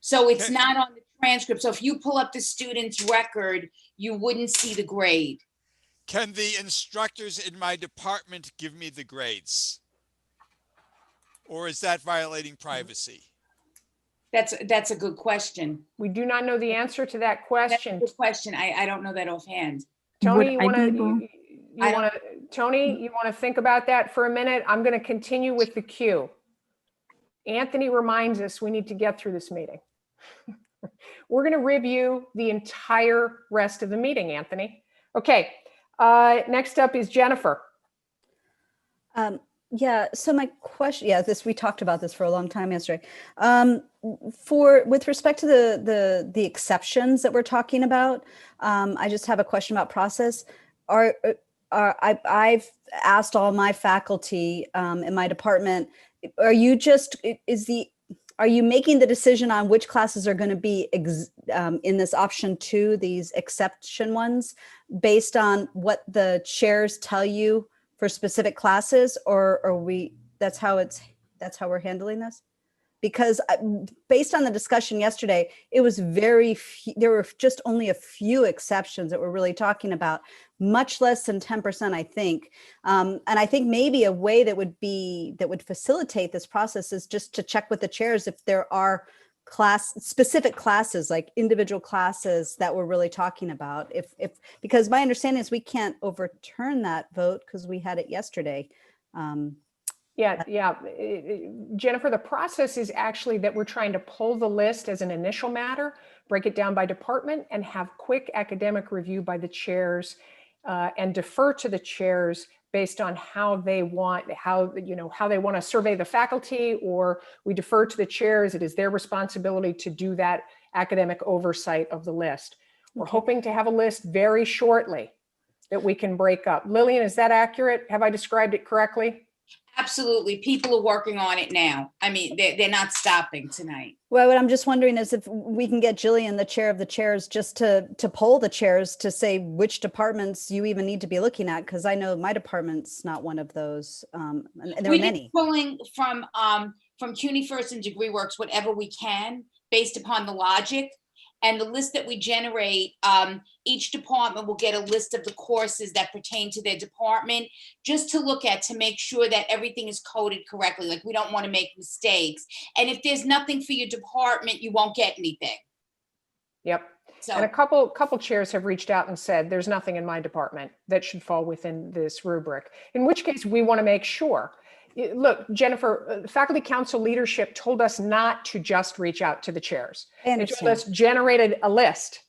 So it's not on the transcript. So if you pull up the student's record, you wouldn't see the grade. Can the instructors in my department give me the grades? Or is that violating privacy? That's a good question. We do not know the answer to that question. That's a good question. I don't know that offhand. Tony, you want to think about that for a minute? I'm going to continue with the queue. Anthony reminds us we need to get through this meeting. We're going to review the entire rest of the meeting, Anthony. Okay. Next up is Jennifer. Yeah, so my question, we talked about this for a long time yesterday. With respect to the exceptions that we're talking about, I just have a question about process. I've asked all my faculty in my department, are you making the decision on which classes are going to be in this option 2, these exception ones, based on what the chairs tell you for specific classes, or are that's how we're handling this? Because based on the discussion yesterday, it was there were just only a few exceptions that we're really talking about, much less than 10%, I think. And I think maybe a way that would facilitate this process is just to check with the chairs if there are specific classes, like individual classes that we're really talking about. Because my understanding is we can't overturn that vote because we had it yesterday. Jennifer, the process is actually that we're trying to pull the list as an initial matter, break it down by department, and have quick academic review by the chairs, and defer to the chairs based on how they want to survey the faculty, or we defer to the chairs. It is their responsibility to do that academic oversight of the list. We're hoping to have a list very shortly that we can break up. Lillian, is that accurate? Have I described it correctly? Absolutely. People are working on it now. I mean, they're not stopping tonight. Well, what I'm just wondering is if we can get Jillian, the chair of the chairs, just to poll the chairs to say which departments you even need to be looking at, because I know my department's not one of those, and there are many. We're pulling from CUNY First and DegreeWorks whatever we can based upon the logic. And the list that we generate, each department will get a list of the courses that pertain to their department, just to look at, to make sure that everything is coded correctly. Like, we don't want to make mistakes. And if there's nothing for your department, you won't get anything. Yep. So, and a couple chairs have reached out and said, there's nothing in my department that should fall within this rubric, in which case we want to make sure. Look, Jennifer, faculty council leadership told us not to just reach out to the chairs. They told us generate a list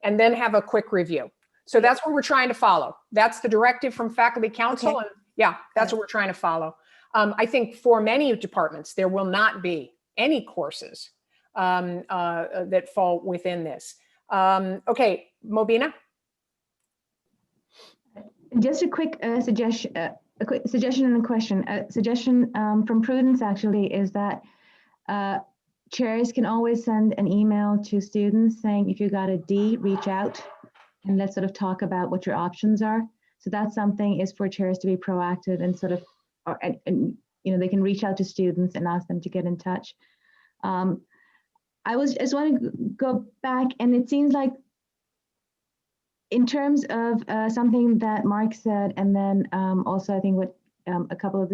and then have a quick review. So that's what we're trying to follow. That's the directive from faculty council. Okay. And that's what we're trying to follow. I think for many departments, there will not be any courses that fall within this. Okay, Mobina? Just a quick suggestion. A quick suggestion and a question. A suggestion from Prudence actually is that chairs can always send an email to students saying, if you got a D, reach out and let's sort of talk about what your options are. So that's something is for chairs to be proactive and sort of, they can reach out to students and ask them to get in touch. I just want to go back, and it seems like in terms of something that Mark said, and then also I think what a couple of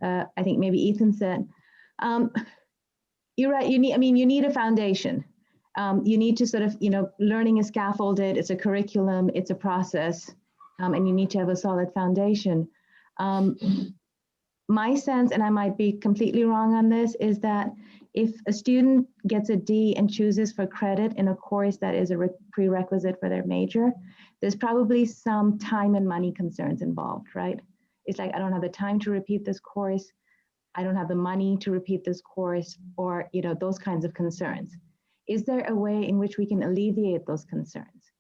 I think maybe Ethan said, you're right. You need a foundation. You need to sort of, learning is scaffolded. It's a curriculum. It's a process, and you need to have a solid foundation. My sense, and I might be completely wrong on this, is that if a student gets a D and chooses for credit in a course that is a prerequisite for their major, there's probably some time and money concerns involved, right? It's like, I don't have the time to repeat this course. I don't have the money to repeat this course, or, those kinds of concerns. Is there a way in which we can alleviate those concerns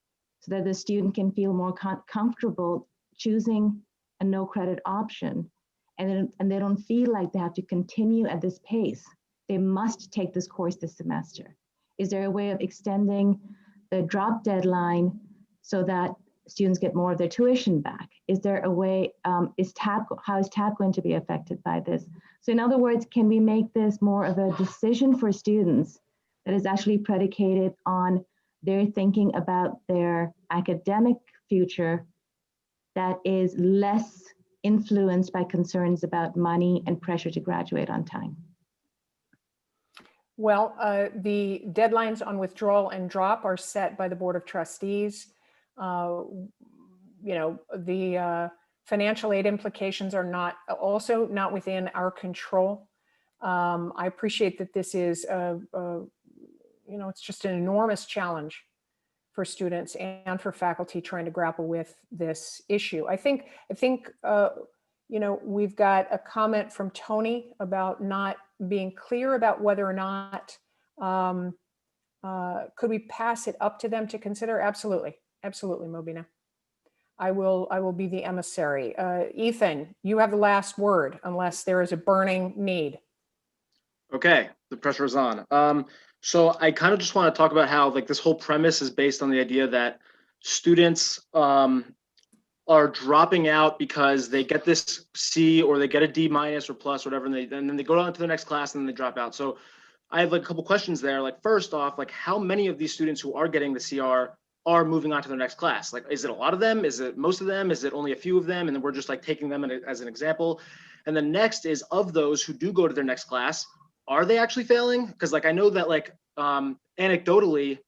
so that the student can feel more comfortable choosing a no credit option, and they don't feel like they have to continue at this pace? They must take this course this semester. Is there a way of extending the drop deadline so that students get more of their tuition back? Is there a way, how is TAP going to be affected by this? So in other words, can we make this more of a decision for students that is actually predicated on their thinking about their academic future, that is less influenced by concerns about money and pressure to graduate on time? Well, the deadlines on withdrawal and drop are set by the Board of Trustees. The financial aid implications are also not within our control. I appreciate that this is, it's just an enormous challenge for students and for faculty trying to grapple with this issue. I think we've got a comment from Tony about not being clear about whether or not could we pass it up to them to consider. Absolutely, Mobina. I will be the emissary. Ethan, you have the last word unless there is a burning need. Okay, the pressure is on. So I kind of just want to talk about how this whole premise is based on the idea that students are dropping out because they get this C or they get a D minus or plus or whatever, and then they go on to the next class and then they drop out. So I have a couple questions there. First off, how many of these students who are getting the CR are moving on to their next class? Is it a lot of them? Is it most of them? Is it only a few of them? And then we're just taking them as an example. And then next is, of those who do go to their next class, are they actually failing? Because I know that anecdotally,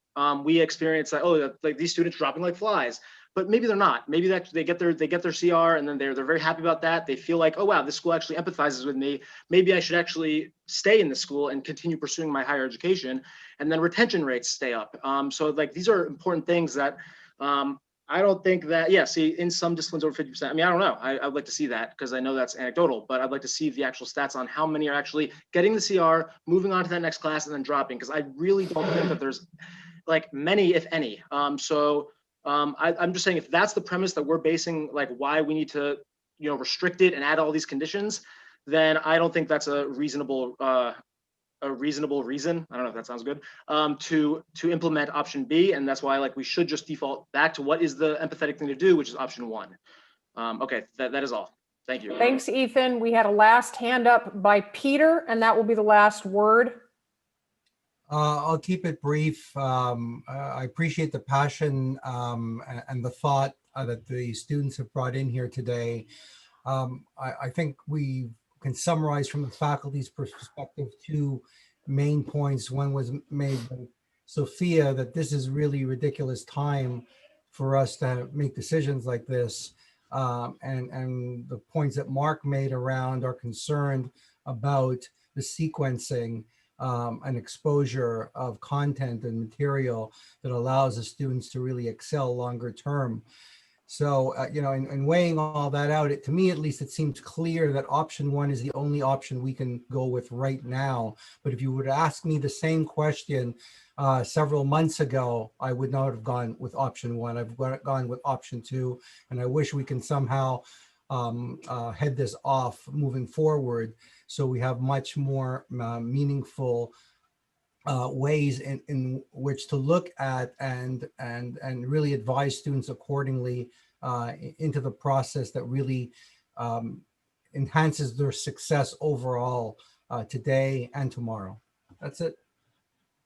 we experience that, these students dropping like flies, but maybe they're not. Maybe that they get their CR and then they're very happy about that. They feel like, oh wow, this school actually empathizes with me. Maybe I should actually stay in this school and continue pursuing my higher education. And then retention rates stay up. So these are important things that I don't think that, see, in some disciplines over 50%. I mean, I don't know. I'd like to see that because I know that's anecdotal, but I'd like to see the actual stats on how many are actually getting the CR, moving on to that next class, and then dropping, because I really don't think that there's many, if any. I'm just saying, if that's the premise that we're basing why we need to restrict it and add all these conditions, then I don't think that's a reasonable reason, I don't know if that sounds good, to implement option B. And that's why we should just default back to what is the empathetic thing to do, which is option 1. Okay, that is all. Thank you. Thanks, Ethan. We had a last hand up by Peter, and that will be the last word. I'll keep it brief. I appreciate the passion and the thought that the students have brought in here today. I think we can summarize from the faculty's perspective 2 main points. One was made by Sophia, that this is really ridiculous time for us to make decisions like this. And the points that Mark made around are concerned about the sequencing and exposure of content and material that allows the students to really excel longer term. So, in weighing all that out, to me, at least, it seems clear that option 1 is the only option we can go with right now. But if you would ask me the same question several months ago, I would not have gone with option 1. I've gone with option 2, and I wish we can somehow head this off moving forward, so we have much more meaningful ways in which to look at and really advise students accordingly into the process that really enhances their success overall today and tomorrow. That's it.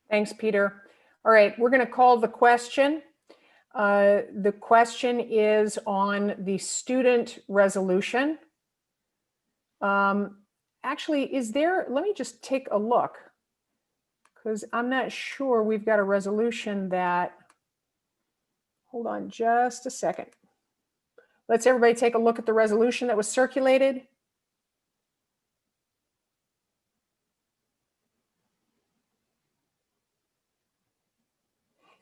Thanks, Peter. All right, we're going to call the question. The question is on the student resolution. Actually, let me just take a look, because I'm not sure we've got a resolution that, hold on just a second. Let's everybody take a look at the resolution that was circulated.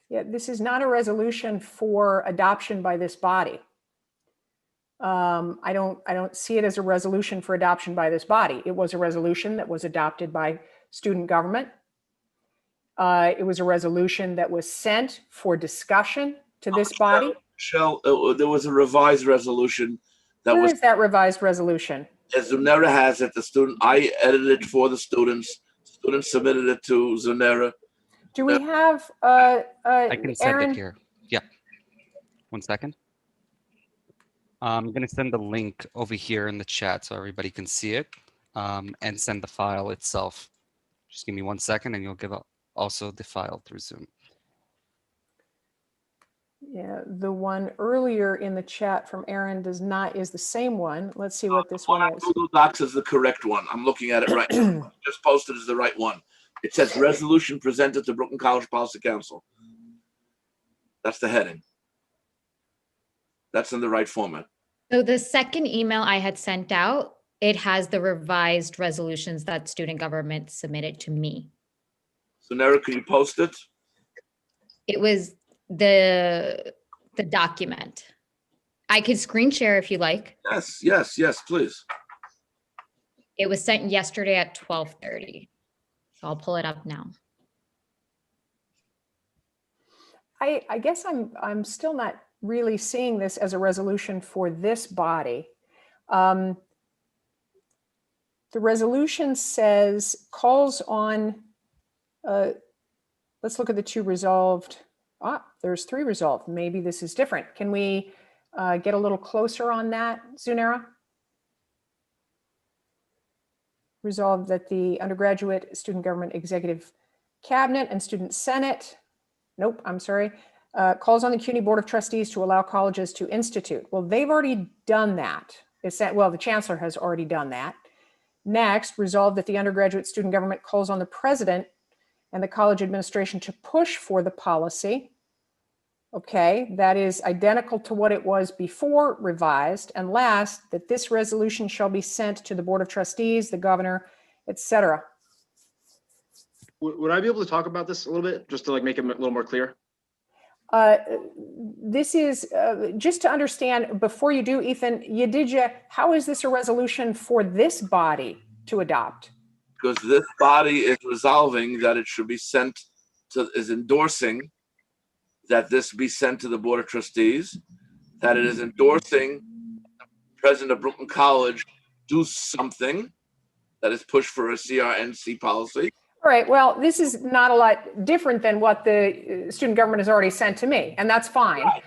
Yeah, this is not a resolution for adoption by this body. I don't see it as a resolution for adoption by this body. It was a resolution that was adopted by student government. It was a resolution that was sent for discussion to this body. Michelle, there was a revised resolution that Where was, is that revised resolution? as Zunera has it, I edited it for the students. Students submitted it to Zunera. Do we have, I can send Aaron? it here. Yeah. 1 second. I'm going to send the link over here in the chat so everybody can see it, and send the file itself. Just give me 1 second and you'll give also the file through Zoom. Yeah, the one earlier in the chat from Aaron is the same one. Let's see what this one is. Google Docs is the correct one. I'm looking at it right now. Just posted is the right one. It says resolution presented to Brooklyn College Policy Council. That's the heading. That's in the right format. So the second email I had sent out, it has the revised resolutions that student government submitted to me. So Nara, can you post it? It was the document. I could screen share if you like. Yes, yes, yes, please. It was sent yesterday at 12:30. So I'll pull it up now. I guess I'm still not really seeing this as a resolution for this body. The resolution says calls on, let's look at the two resolved. There's three resolved. Maybe this is different. Can we get a little closer on that, Zunera? Resolved that the undergraduate student government executive cabinet and student senate, nope, I'm sorry, calls on the CUNY Board of Trustees to allow colleges to institute. Well, they've already done that. Well, the chancellor has already done that. Next, resolved that the undergraduate student government calls on the president and the college administration to push for the policy. Okay, that is identical to what it was before, revised. And last, that this resolution shall be sent to the Board of Trustees, the governor, etc. Would I be able to talk about this a little bit, just to like make it a little more clear? This is just to understand, before you do, Ethan, how is this a resolution for this body to adopt? Because this body is resolving that it should be sent to, is endorsing that this be sent to the Board of Trustees, that it is endorsing the president of Brooklyn College do something that is pushed for a CRNC policy. All right, well, this is not a lot different than what the student government has already sent to me, and that's fine. Right,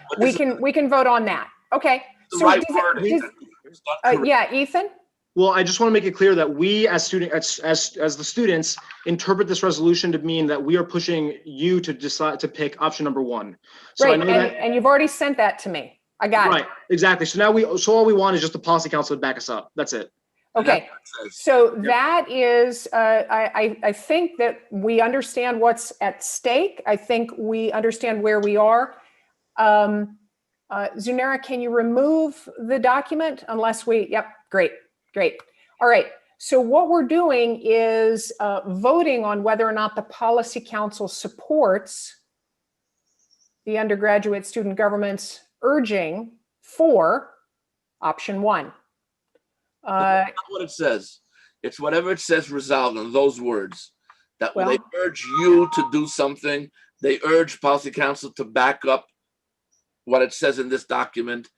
we can vote on that. Okay. The right word, yeah, Ethan? Well, I just want to make it clear that we as the students interpret this resolution to mean that we are pushing you to decide to pick option number one. So right, I know and you've already sent that to me. I got it. Right, exactly. So now all we want is just the policy council to back us up. That's it. Okay, so that is, I think that we understand what's at stake. I think we understand where we are. Zunera, can you remove the document unless yep, great. All right, so what we're doing is voting on whether or not the policy council supports the undergraduate student government's urging for option one. That's not what it says. It's whatever it says resolved on those words. That when they urge you to do something, they urge policy council to back up what it says in this document.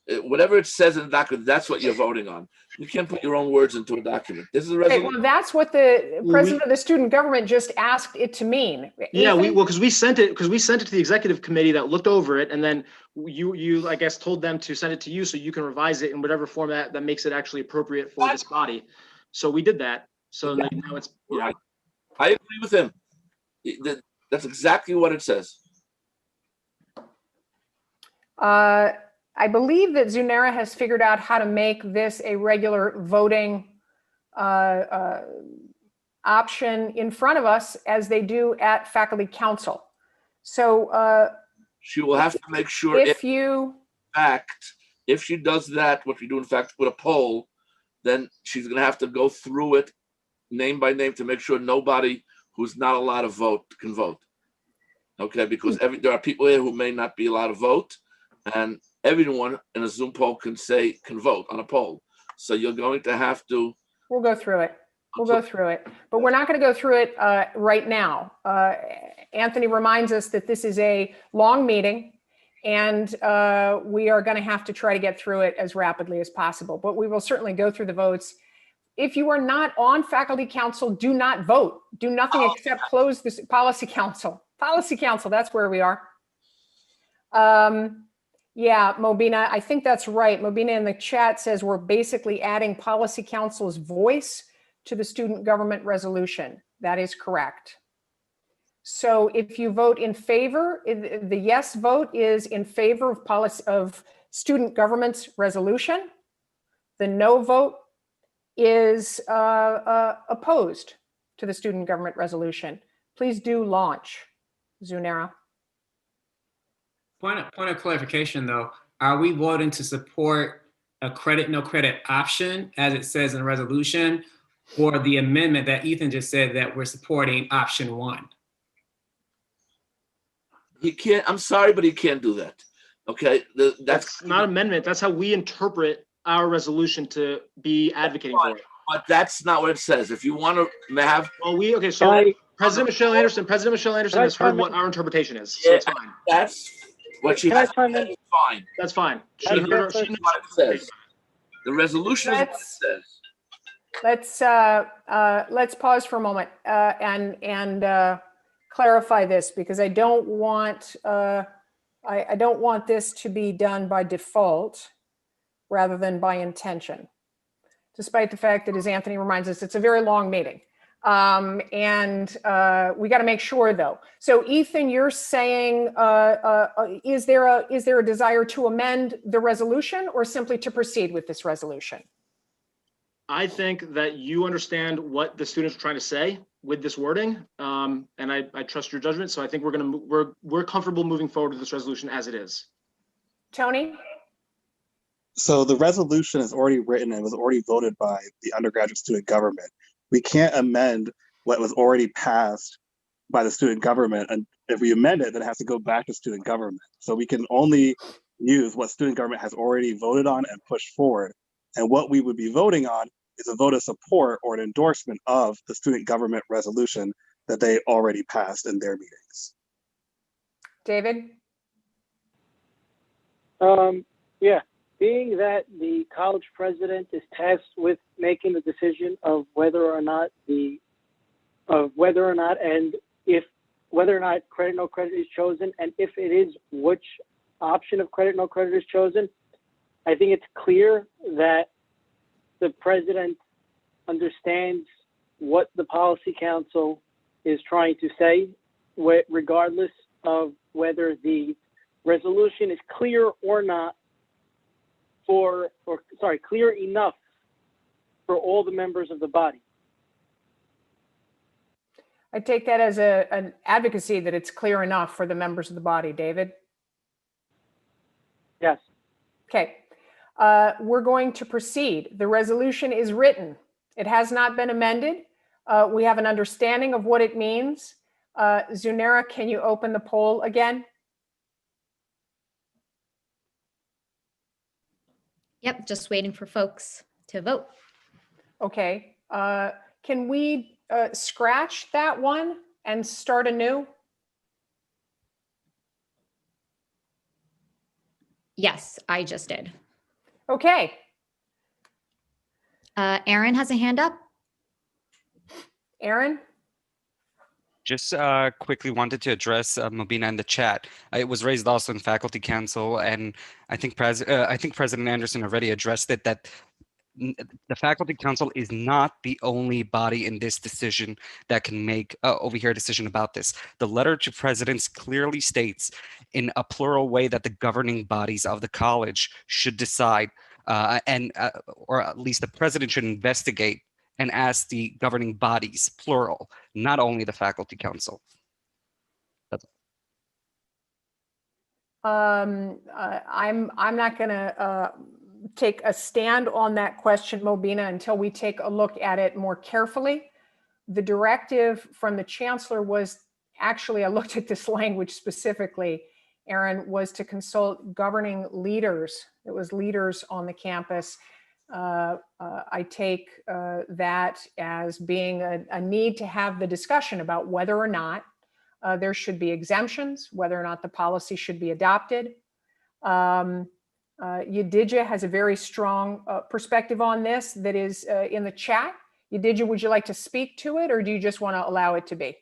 Whatever it says in the document, that's what you're voting on. You can't put your own words into a document. This is a resolution. Okay, well, that's what the president of the student government just asked it to mean. Yeah, Ethan? because we sent it to the executive committee that looked over it, and then you I guess told them to send it to you so you can revise it in whatever format that makes it actually appropriate for this body. So we did that. So now it's right. I agree with him. That's exactly what it says. I believe that Zunera has figured out how to make this a regular voting option in front of us as they do at faculty council. So she will have to make sure if she does that, what we do in fact with a poll, then she's going to have to go through it name by name to make sure nobody who's not allowed to vote can vote. Okay, because there are people here who may not be allowed to vote, and everyone in a Zoom poll can vote on a poll. So you're going to have to. We'll go through it. We'll go through it, but we're not going to go through it right now. Anthony reminds us that this is a long meeting, and we are going to have to try to get through it as rapidly as possible, but we will certainly go through the votes. If you are not on faculty council, do not vote. Do nothing except close this policy council. Policy council, that's where we are. Yeah, Mobina, I think that's right. Mobina in the chat says we're basically adding policy council's voice to the student government resolution. That is correct. So if you vote in favor, the yes vote is in favor of policy of student government's resolution. The no vote is opposed to the student government resolution. Please do launch, Zunera. Point of clarification though, are we voting to support a credit, no credit option as it says in the resolution, or the amendment that Ethan just said that we're supporting option 1? He can't, I'm sorry, but he can't do that. Okay, That's not amendment. That's how we interpret our resolution to be advocating for it. But that's not what it says. If you want to have, well, President Michelle Anderson has heard what our interpretation is, so it's fine. That's what she has said is fine. That's fine. She knows what it says. The resolution is what it says. Let's pause for a moment and clarify this, because I don't want I don't want this to be done by default rather than by intention, despite the fact that, as Anthony reminds us, it's a very long meeting. And we got to make sure though. So Ethan, you're saying, is there a desire to amend the resolution or simply to proceed with this resolution? I think that you understand what the students are trying to say with this wording, and I trust your judgment. So I think we're comfortable moving forward with this resolution as it is. Tony? So the resolution is already written and was already voted by the undergraduate student government. We can't amend what was already passed by the student government, and if we amend it, then it has to go back to student government. So we can only use what student government has already voted on and pushed forward. And what we would be voting on is a vote of support or an endorsement of the student government resolution that they already passed in their meetings. David? Yeah, being that the college president is tasked with making the decision of whether or not credit no credit is chosen, and if it is, which option of credit no credit is chosen, I think it's clear that the president understands what the policy council is trying to say, regardless of whether the resolution is clear or not, clear enough for all the members of the body. I take that as an advocacy that it's clear enough for the members of the body. David? Yes. Okay. We're going to proceed. The resolution is written. It has not been amended. We have an understanding of what it means. Zunera, can you open the poll again? Yep, just waiting for folks to vote. Okay. Can we scratch that one and start anew? Yes, I just did. Okay. Aaron has a hand up. Aaron? Just quickly wanted to address Mobina in the chat. It was raised also in faculty council, and I think President Anderson already addressed it, that the faculty council is not the only body in this decision that can make over here a decision about this. The letter to presidents clearly states in a plural way that the governing bodies of the college should decide, or at least the president should investigate and ask the governing bodies, plural, not only the faculty council. I'm not going to take a stand on that question, Mobina, until we take a look at it more carefully. The directive from the chancellor was actually, I looked at this language specifically, Aaron, was to consult governing leaders. It was leaders on the campus. I take that as being a need to have the discussion about whether or not there should be exemptions, whether or not the policy should be adopted. Yadidja has a very strong perspective on this that is in the chat. Yadidja, would you like to speak to it, or do you just want to allow it to be?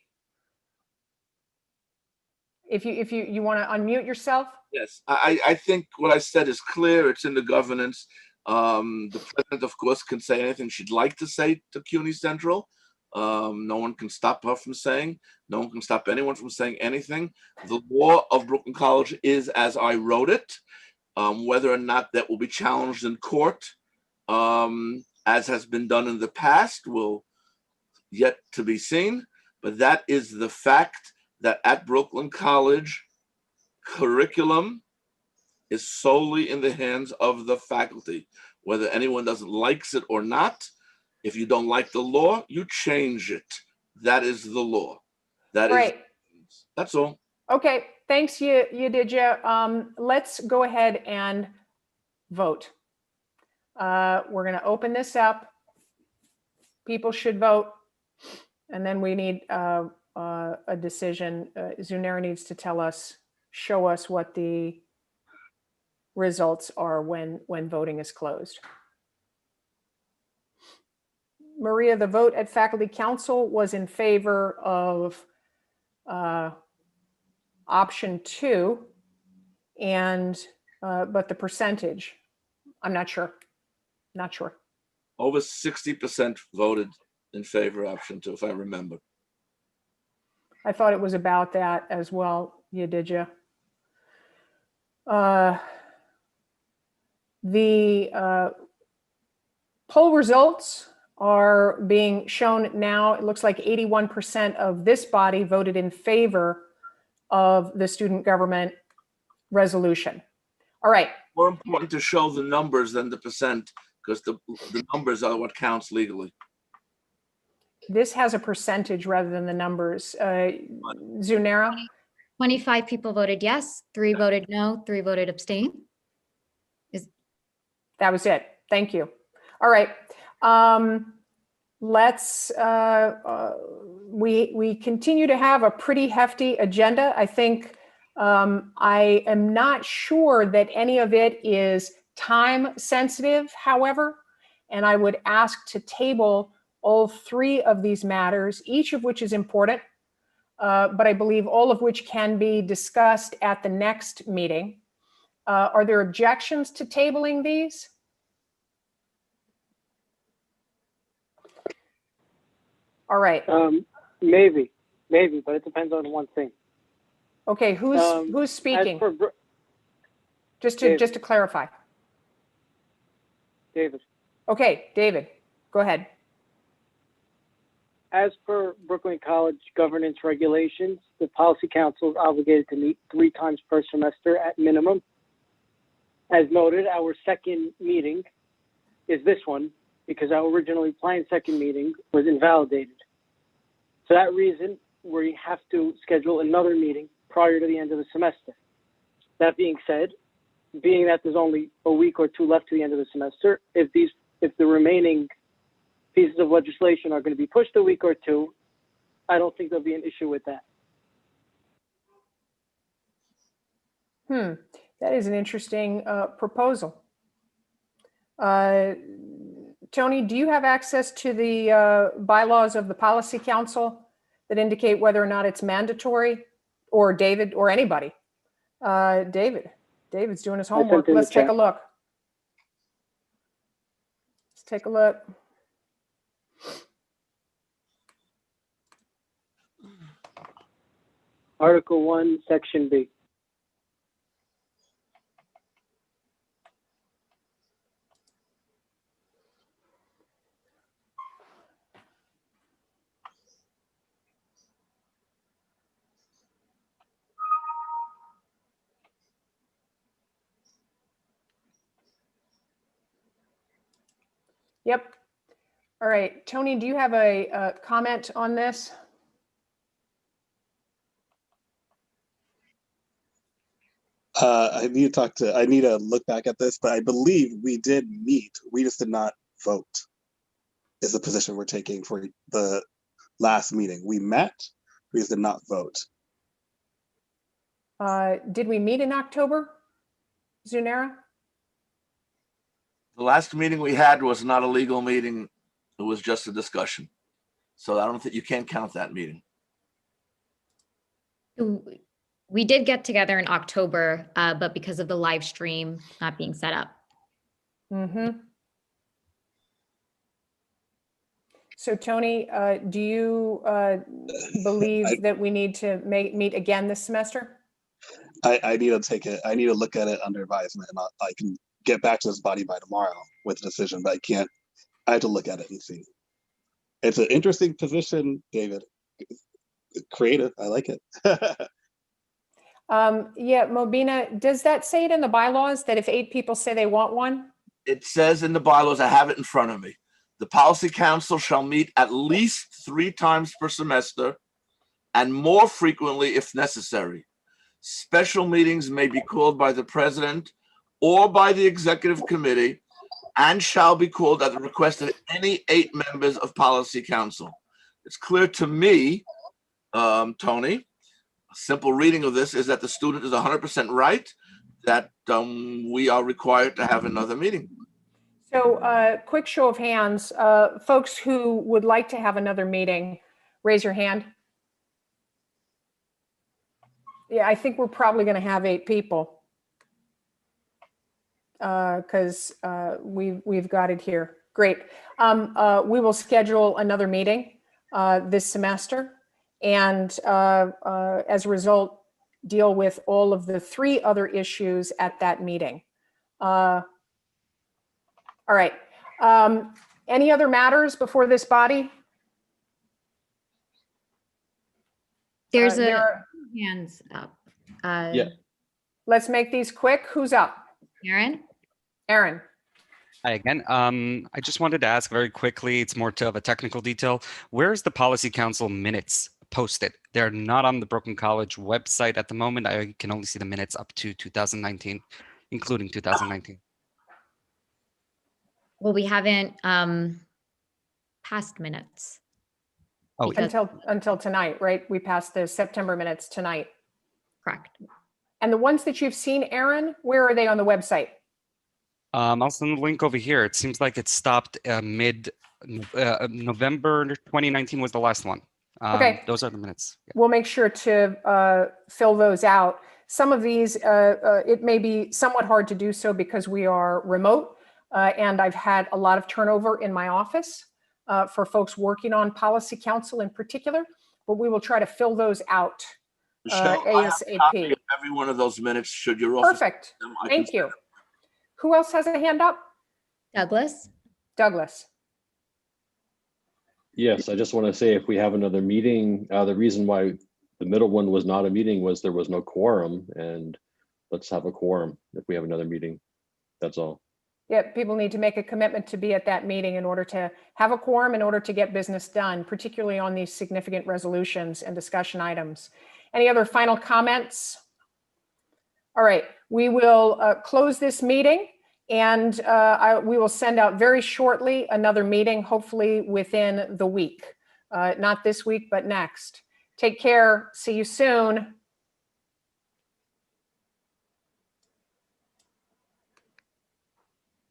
If you want to unmute yourself. Yes, I think what I said is clear. It's in the governance. The president, of course, can say anything she'd like to say to CUNY Central. No one can stop her from saying. No one can stop anyone from saying anything. The law of Brooklyn College is as I wrote it. Whether or not that will be challenged in court, as has been done in the past, will yet to be seen. But that is the fact that at Brooklyn College, curriculum is solely in the hands of the faculty. Whether anyone doesn't likes it or not, if you don't like the law, you change it. That is the law. That right. is, that's all. Okay, thanks, Yadidja. Let's go ahead and vote. We're going to open this up. People should vote, and then we need a decision. Zunera needs to tell us, show us what the results are when voting is closed. Maria, the vote at Faculty Council was in favor of option 2, and but the percentage, I'm not sure. Not sure. Over 60% voted in favor of option 2, if I remember. I thought it was about that as well, Yadidja. The poll results are being shown now. It looks like 81% of this body voted in favor of the student government resolution. All right. More important to show the numbers than the percent, because the numbers are what counts legally. This has a percentage rather than the numbers. Zunera? 25 people voted yes, 3 voted no, 3 voted abstain. That was it. Thank you. All right. Let's, we continue to have a pretty hefty agenda. I think I am not sure that any of it is time sensitive, however, and I would ask to table all 3 of these matters, each of which is important, but I believe all of which can be discussed at the next meeting. Are there objections to tabling these? All right. Maybe, but it depends on one thing. Okay, who's speaking? Just to clarify. David. Okay, David, go ahead. As per Brooklyn College governance regulations, the Policy Council is obligated to meet 3 times per semester at minimum. As noted, our second meeting is this one because our originally planned second meeting was invalidated. For that reason, we have to schedule another meeting prior to the end of the semester. That being said, being that there's only a week or 2 left to the end of the semester, if the remaining pieces of legislation are going to be pushed a week or 2, I don't think there'll be an issue with that. That is an interesting proposal. Tony, do you have access to the bylaws of the Policy Council that indicate whether or not it's mandatory? Or David, or anybody? David's doing his homework. Let's take a look. Let's take a look. Article 1, Section B. Yep. All right, Tony, do you have a comment on this? I need to look back at this, but I believe we did meet. We just did not vote, is the position we're taking for the last meeting. We met, we just did not vote. Did we meet in October, Zunera? The last meeting we had was not a legal meeting. It was just a discussion. So I don't think you can't count that meeting. We did get together in October, but because of the live stream not being set up. Mm-hmm. So Tony, do you believe that we need to meet again this semester? I need to take it. I need to look at it under advisement, and I can get back to this body by tomorrow with a decision. But I can't. I have to look at it and see. It's an interesting position, David. Creative. I like it. Yeah, Mobina, does that say it in the bylaws that if 8 people say they want one? It says in the bylaws, I have it in front of me. The policy council shall meet at least 3 times per semester and more frequently if necessary. Special meetings may be called by the president or by the executive committee and shall be called at the request of any 8 members of policy council. It's clear to me, Tony, a simple reading of this is that the student is 100% right, that we are required to have another meeting. So quick show of hands, folks who would like to have another meeting, raise your hand. Yeah, I think we're probably going to have 8 people because we've got it here. Great. We will schedule another meeting this semester, and as a result, deal with all of the 3 other issues at that meeting. All right. Any other matters before this body? There's there are hands up. Yeah. Let's make these quick. Who's up? Aaron? Aaron. Hi again. I just wanted to ask very quickly, it's more of a technical detail. Where's the policy council minutes posted? They're not on the Brooklyn College website at the moment. I can only see the minutes up to 2019, including 2019. Well, we haven't passed minutes. Oh, Until tonight, right? We passed the September minutes tonight. Correct. And the ones that you've seen, Aaron, where are they on the website? I'll send the link over here. It seems like it stopped mid-November 2019 was the last one. Okay. Those are the minutes. Yeah. We'll make sure to fill those out. Some of these, it may be somewhat hard to do so because we are remote, and I've had a lot of turnover in my office for folks working on policy council in particular, but we will try to fill those out Michelle, I have a copy ASAP. of every one of those minutes. Should your office? Perfect. Thank you. Who else has a hand up? Douglas. Douglas. Yes, I just want to say if we have another meeting, the reason why the middle one was not a meeting was there was no quorum, and let's have a quorum if we have another meeting. That's all. Yeah, people need to make a commitment to be at that meeting in order to have a quorum, in order to get business done, particularly on these significant resolutions and discussion items. Any other final comments? All right, we will close this meeting, and we will send out very shortly another meeting, hopefully within the week. Not this week, but next. Take care. See you soon.